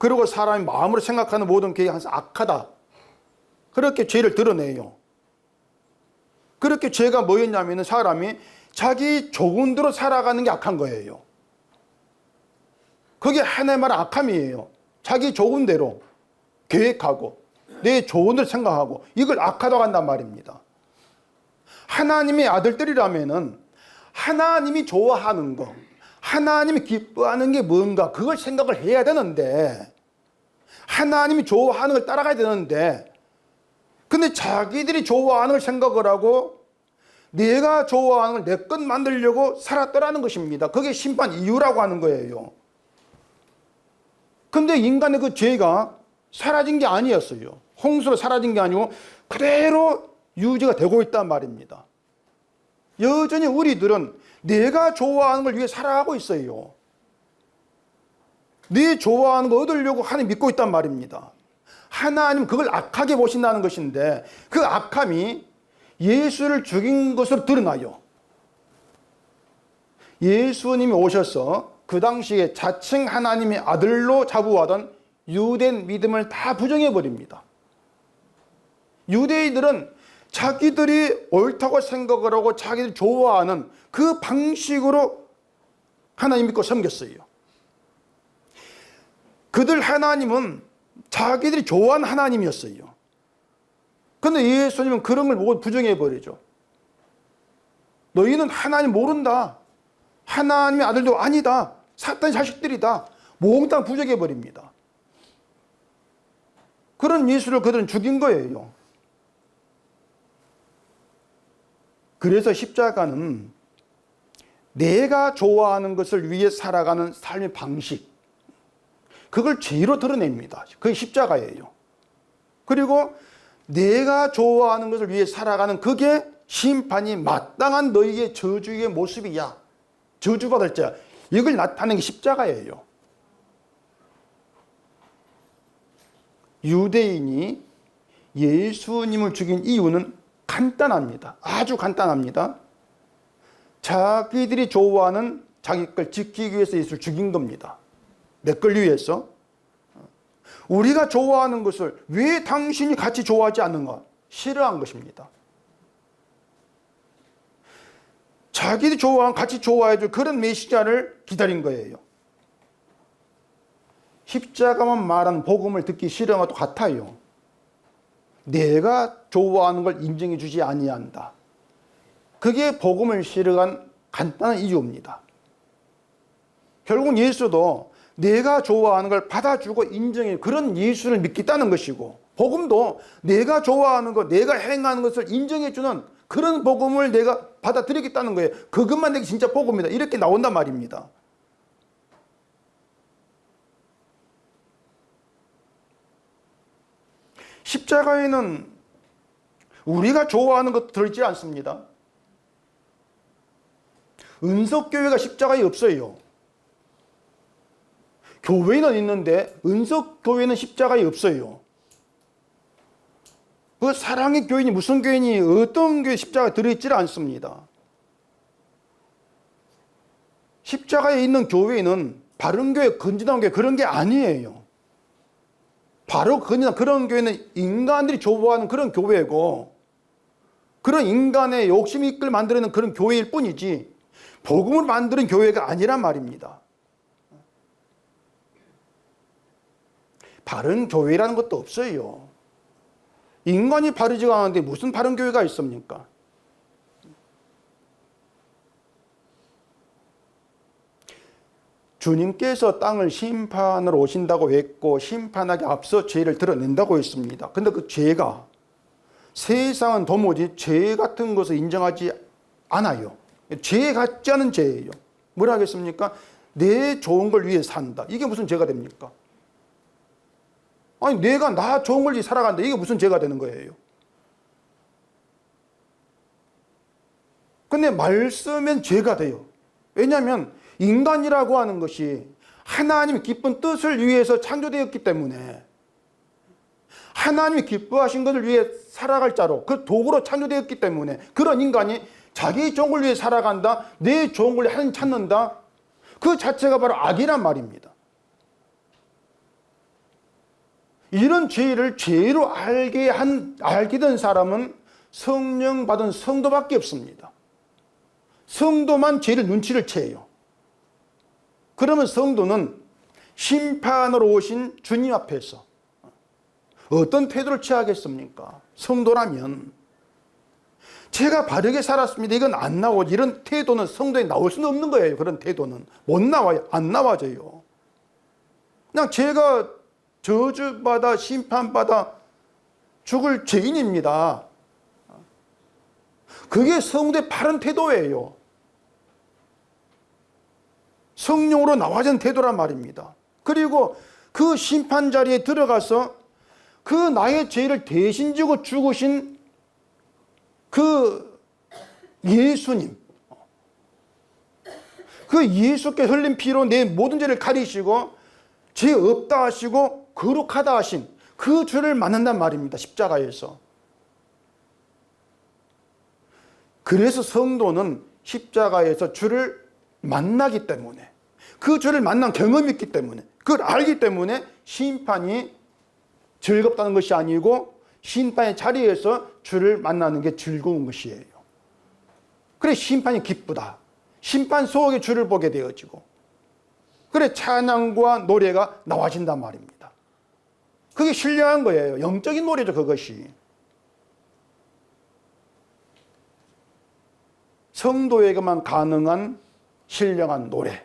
그리고 사람이 마음으로 생각하는 모든 계획이 항상 악하다. 그렇게 죄를 드러내요. 그렇게 죄가 뭐였냐면 사람이 자기 좋은 대로 살아가는 게 악한 거예요. 그게 하나의 말 악함이에요. 자기 좋은 대로. 계획하고 내 조언을 생각하고 이걸 악하다고 한단 말입니다. 하나님의 아들들이라면은 하나님이 좋아하는 거, 하나님이 기뻐하는 게 뭔가 그걸 생각을 해야 되는데, 하나님이 좋아하는 걸 따라가야 되는데, 근데 자기들이 좋아하는 걸 생각을 하고 내가 좋아하는 걸 내 것 만들려고 살았더라는 것입니다. 그게 심판 이유라고 하는 거예요. 근데 인간의 그 죄가 사라진 게 아니었어요. 홍수로 사라진 게 아니고 그대로 유지가 되고 있단 말입니다. 여전히 우리들은 내가 좋아하는 걸 위해 살아가고 있어요. 네 좋아하는 거 얻으려고 하나님 믿고 있단 말입니다. 하나님 그걸 악하게 보신다는 것인데 그 악함이 예수를 죽인 것으로 드러나요. 예수님이 오셔서 그 당시에 자칭 하나님의 아들로 자부하던 유대인 믿음을 다 부정해버립니다. 유대인들은 자기들이 옳다고 생각을 하고 자기들이 좋아하는 그 방식으로 하나님 믿고 섬겼어요. 그들 하나님은 자기들이 좋아하는 하나님이었어요. 그런데 예수님은 그런 걸 보고 부정해버리죠. 너희는 하나님 모른다. 하나님의 아들도 아니다. 사탄의 자식들이다. 몽땅 부정해버립니다. 그런 예수를 그들은 죽인 거예요. 그래서 십자가는 내가 좋아하는 것을 위해 살아가는 삶의 방식, 그걸 죄로 드러냅니다. 그게 십자가예요. 그리고 내가 좋아하는 것을 위해 살아가는 그게 심판이 마땅한 너희의 저주의 모습이야. 저주받을 자. 이걸 나타내는 게 십자가예요. 유대인이 예수님을 죽인 이유는 간단합니다. 아주 간단합니다. 자기들이 좋아하는 자기 걸 지키기 위해서 예수를 죽인 겁니다. 내 걸 위해서. 우리가 좋아하는 것을 왜 당신이 같이 좋아하지 않는가? 싫어한 것입니다. 자기들이 좋아하는, 같이 좋아해줄 그런 메시지를 기다린 거예요. 십자가만 말하는 복음을 듣기 싫어한 것도 같아요. 내가 좋아하는 걸 인정해 주지 아니한다. 그게 복음을 싫어한 간단한 이유입니다. 결국 예수도 내가 좋아하는 걸 받아주고 인정해 그런 예수를 믿겠다는 것이고, 복음도 내가 좋아하는 것, 내가 행하는 것을 인정해 주는 그런 복음을 내가 받아들이겠다는 거예요. 그것만 내게 진짜 복음이다. 이렇게 나온단 말입니다. 십자가에는 우리가 좋아하는 것도 들어있지 않습니다. 은석교회가 십자가에 없어요. 교회는 있는데 은석교회는 십자가에 없어요. 그 사랑의 교인이 무슨 교인이 어떤 교회 십자가에 들어있지 않습니다. 십자가에 있는 교회는 바른 교회, 건진한 교회 그런 게 아니에요. 바로 그런 교회는 인간들이 좋아하는 그런 교회고, 그런 인간의 욕심이 이끌 만드는 그런 교회일 뿐이지 복음을 만드는 교회가 아니란 말입니다. 바른 교회라는 것도 없어요. 인간이 바르지가 않은데 무슨 바른 교회가 있습니까? 주님께서 땅을 심판으로 오신다고 했고 심판하기 앞서 죄를 드러낸다고 했습니다. 근데 그 죄가 세상은 도무지 죄 같은 것을 인정하지 않아요. 죄 같지 않은 죄예요. 뭐라 하겠습니까? 내 좋은 걸 위해 산다. 이게 무슨 죄가 됩니까? 아니 내가 나 좋은 걸 위해 살아간다. 이게 무슨 죄가 되는 거예요? 근데 말씀엔 죄가 돼요. 왜냐하면 인간이라고 하는 것이 하나님의 기쁜 뜻을 위해서 창조되었기 때문에, 하나님이 기뻐하신 것을 위해 살아갈 자로, 그 도구로 창조되었기 때문에, 그런 인간이 자기 좋은 걸 위해 살아간다, 내 좋은 걸 하나님 찾는다, 그 자체가 바로 악이란 말입니다. 이런 죄를 죄로 알게 된 사람은 성령 받은 성도밖에 없습니다. 성도만 죄를 눈치를 채요. 그러면 성도는 심판으로 오신 주님 앞에서 어떤 태도를 취하겠습니까? 성도라면 제가 바르게 살았습니다, 이건 안 나오지. 이런 태도는 성도에 나올 수는 없는 거예요. 그런 태도는 못 나와요. 안 나와져요. 그냥 제가 저주받아 심판받아 죽을 죄인입니다. 그게 성도의 바른 태도예요. 성령으로 나와진 태도란 말입니다. 그리고 그 심판 자리에 들어가서 그 나의 죄를 대신 지고 죽으신 그 예수님, 그 예수께 흘린 피로 내 모든 죄를 가리시고 죄 없다 하시고 거룩하다 하신 그 주를 만난단 말입니다. 십자가에서. 그래서 성도는 십자가에서 주를 만나기 때문에, 그 주를 만난 경험이 있기 때문에, 그걸 알기 때문에 심판이 즐겁다는 것이 아니고 심판의 자리에서 주를 만나는 게 즐거운 것이에요. 그래 심판이 기쁘다. 심판 속에 주를 보게 되어지고, 그래 찬양과 노래가 나와진단 말입니다. 그게 신령한 거예요. 영적인 노래죠, 그것이. 성도에게만 가능한 신령한 노래,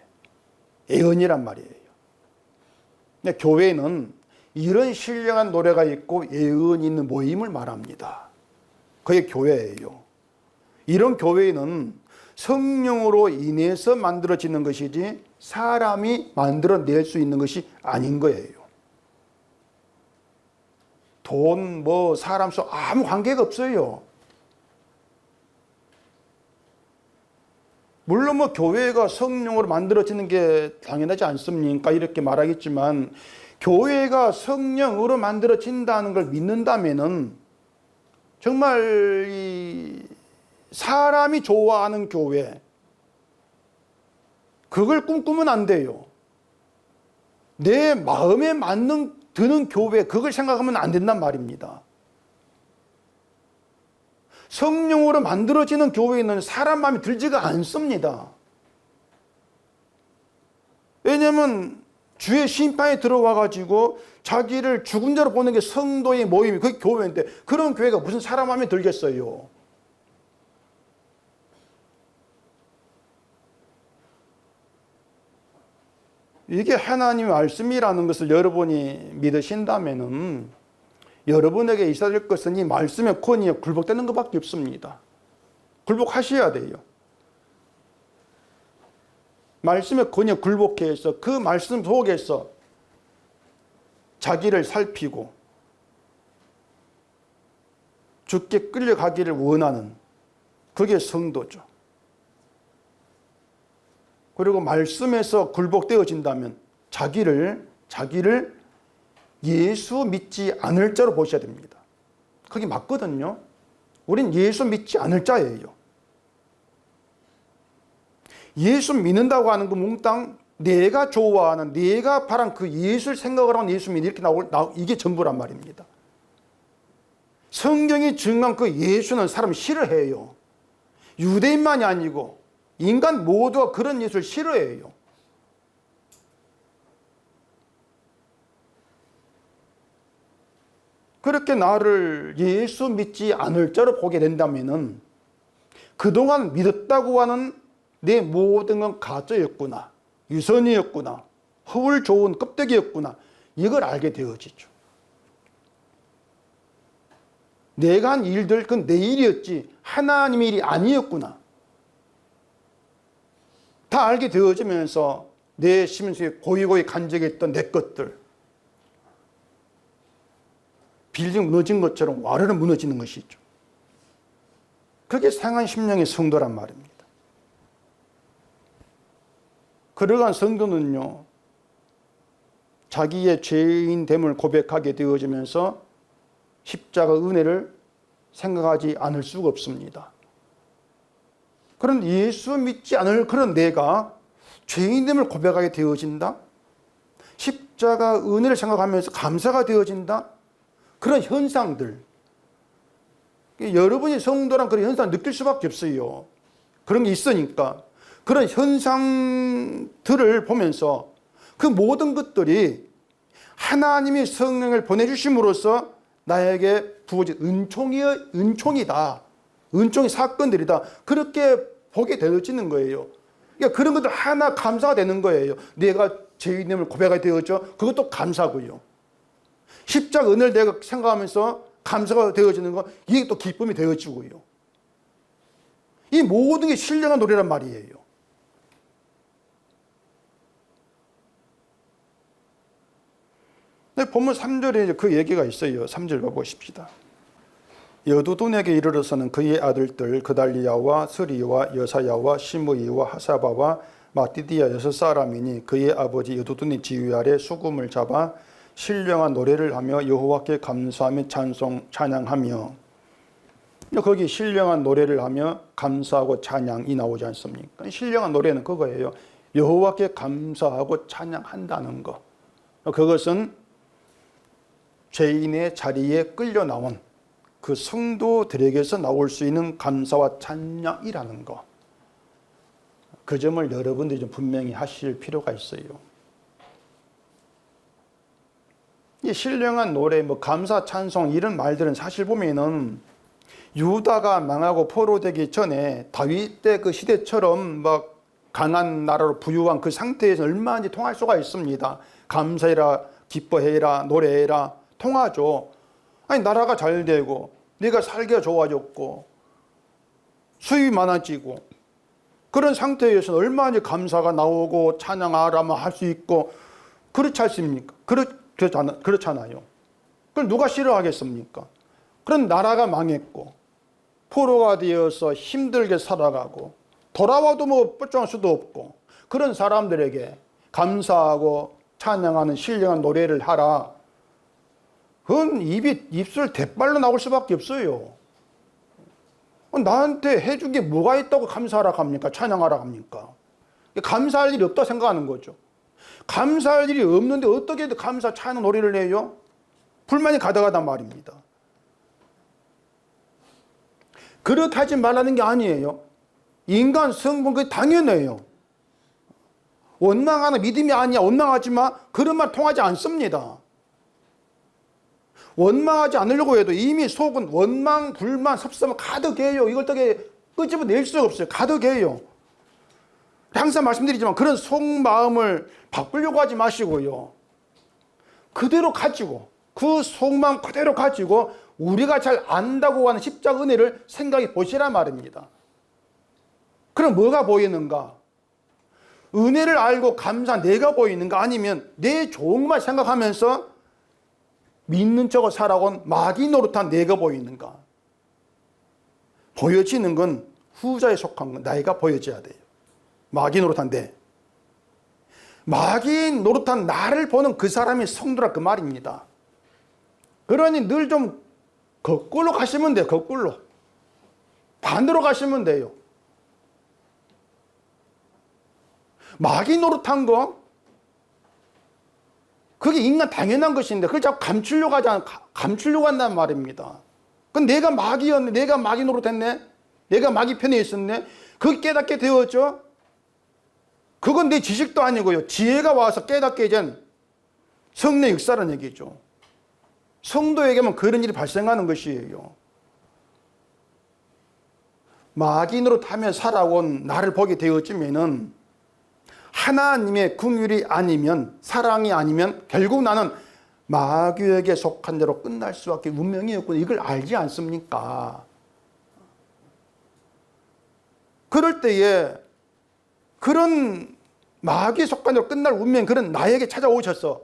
예언이란 말이에요. 근데 교회는 이런 신령한 노래가 있고 예언이 있는 모임을 말합니다. 그게 교회예요. 이런 교회는 성령으로 인해서 만들어지는 것이지 사람이 만들어낼 수 있는 것이 아닌 거예요. 돈, 사람 수 아무 관계가 없어요. 물론 교회가 성령으로 만들어지는 게 당연하지 않습니까? 이렇게 말하겠지만, 교회가 성령으로 만들어진다는 걸 믿는다면은 정말 이 사람이 좋아하는 교회, 그걸 꿈꾸면 안 돼요. 내 마음에 드는 교회, 그걸 생각하면 안 된단 말입니다. 성령으로 만들어지는 교회는 사람 마음에 들지가 않습니다. 왜냐하면 주의 심판에 들어와 가지고 자기를 죽은 자로 보는 게 성도의 모임이, 그게 교회인데, 그런 교회가 무슨 사람 마음에 들겠어요. 이게 하나님의 말씀이라는 것을 여러분이 믿으신다면은 여러분에게 있어야 될 것은 이 말씀의 권위에 굴복되는 것밖에 없습니다. 굴복하셔야 돼요. 말씀의 권위에 굴복해서 그 말씀 속에서 자기를 살피고 주께 끌려가기를 원하는, 그게 성도죠. 그리고 말씀에서 굴복되어진다면 자기를 예수 믿지 않을 자로 보셔야 됩니다. 그게 맞거든요. 우린 예수 믿지 않을 자예요. 예수 믿는다고 하는 그 몽땅 내가 좋아하는, 내가 바란 그 예수를 생각을 하는 예수 믿는, 이렇게 이게 전부란 말입니다. 성경이 증거한 그 예수는 사람 싫어해요. 유대인만이 아니고 인간 모두가 그런 예수를 싫어해요. 그렇게 나를 예수 믿지 않을 자로 보게 된다면은 그동안 믿었다고 하는 내 모든 건 가짜였구나, 유선이었구나, 허울 좋은 껍데기였구나, 이걸 알게 되어지죠. 내가 한 일들, 그건 내 일이었지 하나님의 일이 아니었구나, 다 알게 되어지면서 내 심수에 고이고이 간직했던 내 것들, 빌딩 무너진 것처럼 와르르 무너지는 것이죠. 그게 상한 심령의 성도란 말입니다. 그러한 성도는요, 자기의 죄인됨을 고백하게 되어지면서 십자가 은혜를 생각하지 않을 수가 없습니다. 그런 예수 믿지 않을 그런 내가 죄인됨을 고백하게 되어진다? 십자가 은혜를 생각하면서 감사가 되어진다? 그런 현상들, 여러분이 성도란 그런 현상을 느낄 수밖에 없어요. 그런 게 있으니까. 그런 현상들을 보면서 그 모든 것들이 하나님의 성령을 보내주심으로써 나에게 부어진 은총이다. 은총의 사건들이다. 그렇게 보게 되어지는 거예요. 그러니까 그런 것들 하나 감사가 되는 거예요. 내가 죄인임을 고백하게 되었죠. 그것도 감사고요. 십자가 은혜를 내가 생각하면서 감사가 되어지는 거, 이게 또 기쁨이 되어지고요. 이 모든 게 신령한 노래란 말이에요. 본문 3절에 그 얘기가 있어요. 3절 봐보십시다. 여두둔에게 이르러서는 그의 아들들 그달리야와 스리와 여사야와 시므이와 하사바와 마띠디야 6사람이니 그의 아버지 여두둔의 지휘 아래 수금을 잡아 신령한 노래를 하며 여호와께 감사하며 찬양하며, 거기 신령한 노래를 하며 감사하고 찬양이 나오지 않습니까? 신령한 노래는 그거예요. 여호와께 감사하고 찬양한다는 거. 그것은 죄인의 자리에 끌려 나온 그 성도들에게서 나올 수 있는 감사와 찬양이라는 거. 그 점을 여러분들이 좀 분명히 하실 필요가 있어요. 이 신령한 노래, 감사, 찬송 이런 말들은 사실 보면은 유다가 망하고 포로되기 전에 다윗 때 그 시대처럼 막 강한 나라로 부유한 그 상태에서 얼마든지 통할 수가 있습니다. 감사해라, 기뻐해라, 노래해라, 통하죠. 아니, 나라가 잘 되고 네가 살기가 좋아졌고 수입이 많아지고 그런 상태에서는 얼마든지 감사가 나오고 찬양하라면 할 수 있고, 그렇지 않습니까? 그렇잖아요. 그걸 누가 싫어하겠습니까? 그런 나라가 망했고 포로가 되어서 힘들게 살아가고 돌아와도 뻗정할 수도 없고, 그런 사람들에게 감사하고 찬양하는 신령한 노래를 하라. 그건 입술 대빨로 나올 수밖에 없어요. 나한테 해준 게 뭐가 있다고 감사하라 합니까? 찬양하라 합니까? 감사할 일이 없다고 생각하는 거죠. 감사할 일이 없는데 어떻게 감사, 찬양 노래를 해요? 불만이 가득하단 말입니다. 그렇게 하지 말라는 게 아니에요. 인간 성분, 그게 당연해요. 원망하는 믿음이 아니야. 원망하지 마. 그런 말 통하지 않습니다. 원망하지 않으려고 해도 이미 속은 원망, 불만, 섭섭함 가득해요. 이걸 어떻게 끄집어낼 수가 없어요. 가득해요. 항상 말씀드리지만 그런 속마음을 바꾸려고 하지 마시고요. 그대로 가지고, 그 속마음 그대로 가지고 우리가 잘 안다고 하는 십자가 은혜를 생각해 보시란 말입니다. 그럼 뭐가 보이는가? 은혜를 알고 감사 내가 보이는가? 아니면 내 좋은 것만 생각하면서 믿는 척을 살아온 마귀 노릇한 내가 보이는가? 보여지는 건 후자에 속한 건 나이가 보여져야 돼요. 마귀 노릇한 내. 마귀 노릇한 나를 보는 그 사람이 성도라 그 말입니다. 그러니 늘 좀 거꾸로 가시면 돼요. 거꾸로. 반대로 가시면 돼요. 마귀 노릇한 거, 그게 인간 당연한 것인데 그걸 자꾸 감추려고 한단 말입니다. 그건 내가 마귀였네, 내가 마귀 노릇했네, 내가 마귀 편에 있었네, 그게 깨닫게 되었죠. 그건 내 지식도 아니고요, 지혜가 와서 깨닫게 된 성령의 역사라는 얘기죠. 성도에게만 그런 일이 발생하는 것이에요. 마귀 노릇하며 살아온 나를 보게 되어지면은 하나님의 긍휼이 아니면, 사랑이 아니면 결국 나는 마귀에게 속한 대로 끝날 수밖에 운명이 없구나, 이걸 알지 않습니까? 그럴 때에 그런 마귀에 속한 대로 끝날 운명, 그런 나에게 찾아오셔서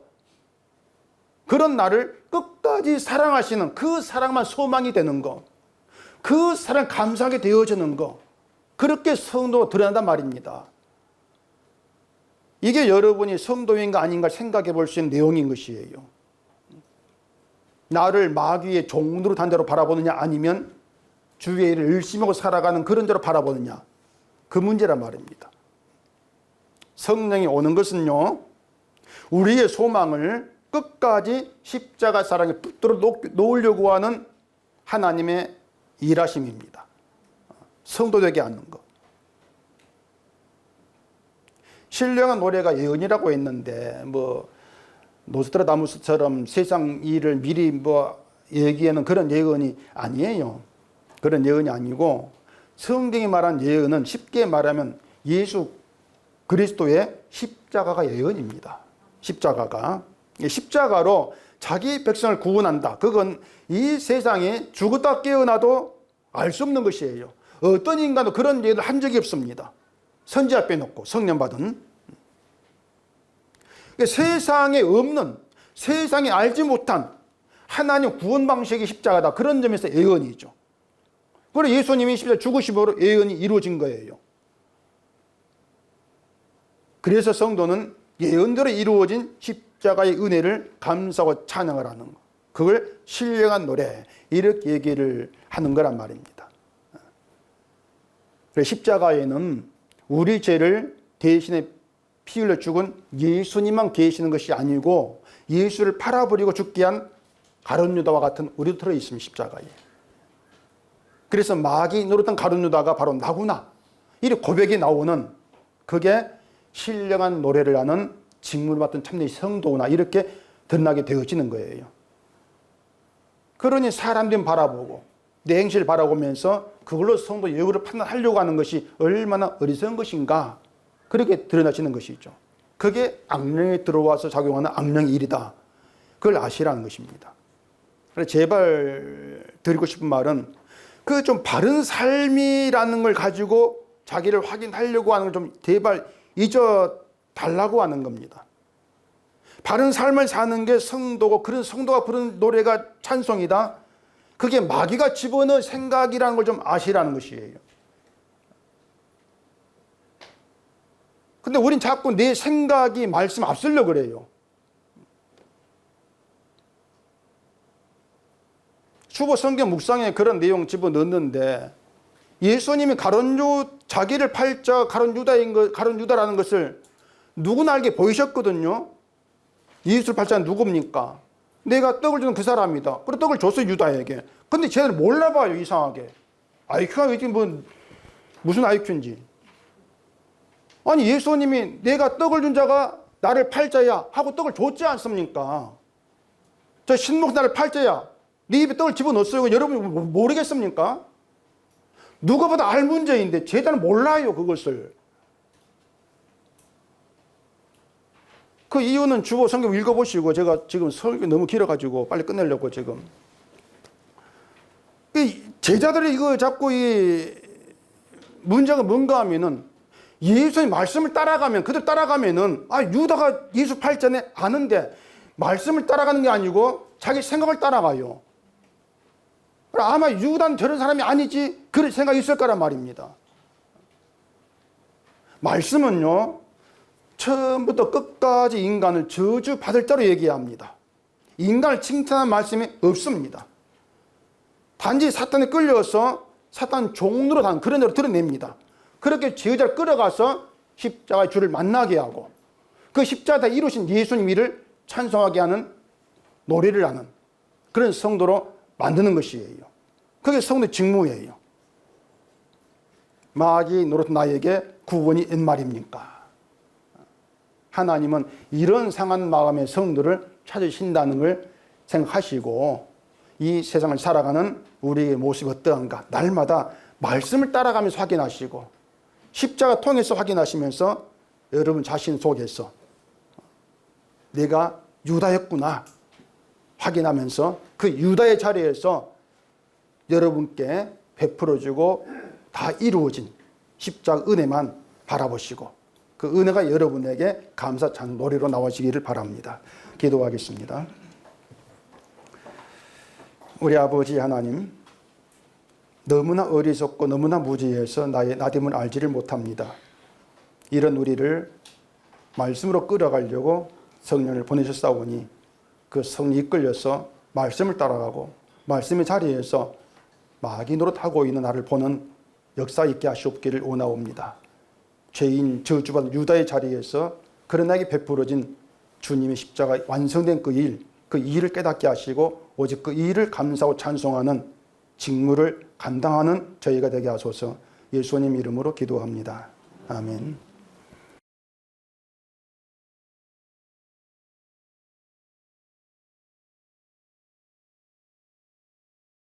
그런 나를 끝까지 사랑하시는 그 사랑만 소망이 되는 거, 그 사랑 감사하게 되어지는 거, 그렇게 성도가 드러난단 말입니다. 이게 여러분이 성도인가 아닌가 생각해 볼 수 있는 내용인 것이에요. 나를 마귀의 종으로 단 대로 바라보느냐, 아니면 주의 일을 열심히 하고 살아가는 그런 대로 바라보느냐, 그 문제란 말입니다. 성령이 오는 것은요, 우리의 소망을 끝까지 십자가 사랑에 붙들어 놓으려고 하는 하나님의 일하심입니다. 성도 되게 하는 것. 신령한 노래가 예언이라고 했는데, 노스트라다무스처럼 세상 일을 미리 얘기에는 그런 예언이 아니에요. 그런 예언이 아니고 성경이 말한 예언은 쉽게 말하면 예수 그리스도의 십자가가 예언입니다. 십자가로 자기 백성을 구원한다. 그건 이 세상에 죽었다 깨어나도 알 수 없는 것이에요. 어떤 인간도 그런 예언을 한 적이 없습니다. 선지자 빼놓고 성령 받은. 세상에 없는, 세상에 알지 못한 하나님 구원 방식의 십자가다. 그런 점에서 예언이죠. 그래서 예수님이 십자가 죽으심으로 예언이 이루어진 거예요. 그래서 성도는 예언대로 이루어진 십자가의 은혜를 감사하고 찬양을 하는 거. 그걸 신령한 노래, 이렇게 얘기를 하는 거란 말입니다. 그래서 십자가에는 우리 죄를 대신에 피 흘려 죽은 예수님만 계시는 것이 아니고 예수를 팔아버리고 죽게 한 가룟 유다와 같은 우리도 들어있습니다. 십자가에. 그래서 마귀 노릇한 가룟 유다가 바로 나구나, 이렇게 고백이 나오는, 그게 신령한 노래를 하는 직무를 맡은 참된 성도구나, 이렇게 드러나게 되어지는 거예요. 그러니 사람들이 바라보고 내 행실을 바라보면서 그걸로 성도 여부를 판단하려고 하는 것이 얼마나 어리석은 것인가, 그렇게 드러나지는 것이죠. 그게 악령이 들어와서 작용하는 악령의 일이다. 그걸 아시라는 것입니다. 그래서 제발 드리고 싶은 말은 그 좀 바른 삶이라는 걸 가지고 자기를 확인하려고 하는 걸 좀 제발 잊어 달라고 하는 겁니다. 바른 삶을 사는 게 성도고, 그런 성도가 부르는 노래가 찬송이다. 그게 마귀가 집어넣은 생각이라는 걸 좀 아시라는 것이에요. 근데 우린 자꾸 내 생각이 말씀 앞서려고 그래요. 주보 성경 묵상에 그런 내용 집어넣는데, 예수님이 자기를 팔자 가룟 유다라는 것을 누구나 알게 보이셨거든요. 예수를 팔자는 누굽니까? 내가 떡을 주는 그 사람이다. 그리고 떡을 줬어요, 유다에게. 근데 쟤들 몰라봐요, 이상하게. IQ가 무슨 IQ인지. 아니, 예수님이 내가 떡을 준 자가 나를 팔자야 하고 떡을 줬지 않습니까? 저 신목 나를 팔자야, 네 입에 떡을 집어넣었어요. 여러분 모르겠습니까? 누구보다 알 문제인데 제자는 몰라요, 그것을. 그 이유는 주보 성경 읽어보시고, 제가 지금 설교 너무 길어가지고 빨리 끝내려고 지금. 제자들이 이거 자꾸 이 문제가 뭔가 하면은, 예수의 말씀을 따라가면, 그들 따라가면은, 유다가 예수 팔자네 아는데 말씀을 따라가는 게 아니고 자기 생각을 따라가요. 아마 유다는 저런 사람이 아니지, 그럴 생각이 있을 거란 말입니다. 말씀은요, 처음부터 끝까지 인간을 저주받을 자로 얘기합니다. 인간을 칭찬하는 말씀이 없습니다. 단지 사탄에 끌려서 사탄 종로로 단 그런 대로 드러냅니다. 그렇게 제자를 끌어가서 십자가의 주를 만나게 하고, 그 십자가에 이루신 예수님 일을 찬송하게 하는, 노래를 하는 그런 성도로 만드는 것이에요. 그게 성도의 직무예요. 마귀 노릇 나에게 구원이 웬 말입니까? 하나님은 이런 상한 마음의 성도를 찾으신다는 걸 생각하시고, 이 세상을 살아가는 우리의 모습이 어떠한가 날마다 말씀을 따라가면서 확인하시고, 십자가 통해서 확인하시면서 여러분 자신 속에서 내가 유다였구나 확인하면서 그 유다의 자리에서 여러분께 베풀어주고 다 이루어진 십자가 은혜만 바라보시고, 그 은혜가 여러분에게 감사 찬 노래로 나오시기를 바랍니다. 기도하겠습니다. 우리 아버지 하나님, 너무나 어리석고 너무나 무지해서 나의 나됨을 알지를 못합니다. 이런 우리를 말씀으로 끌어가려고 성령을 보내셨사오니, 그 성령이 이끌려서 말씀을 따라가고 말씀의 자리에서 마귀 노릇하고 있는 나를 보는 역사 있게 하시옵기를 원하옵니다. 죄인 저주받은 유다의 자리에서 그런 나에게 베풀어진 주님의 십자가 완성된 그 일을 깨닫게 하시고, 오직 그 일을 감사하고 찬송하는 직무를 감당하는 저희가 되게 하소서. 예수님 이름으로 기도합니다. 아멘.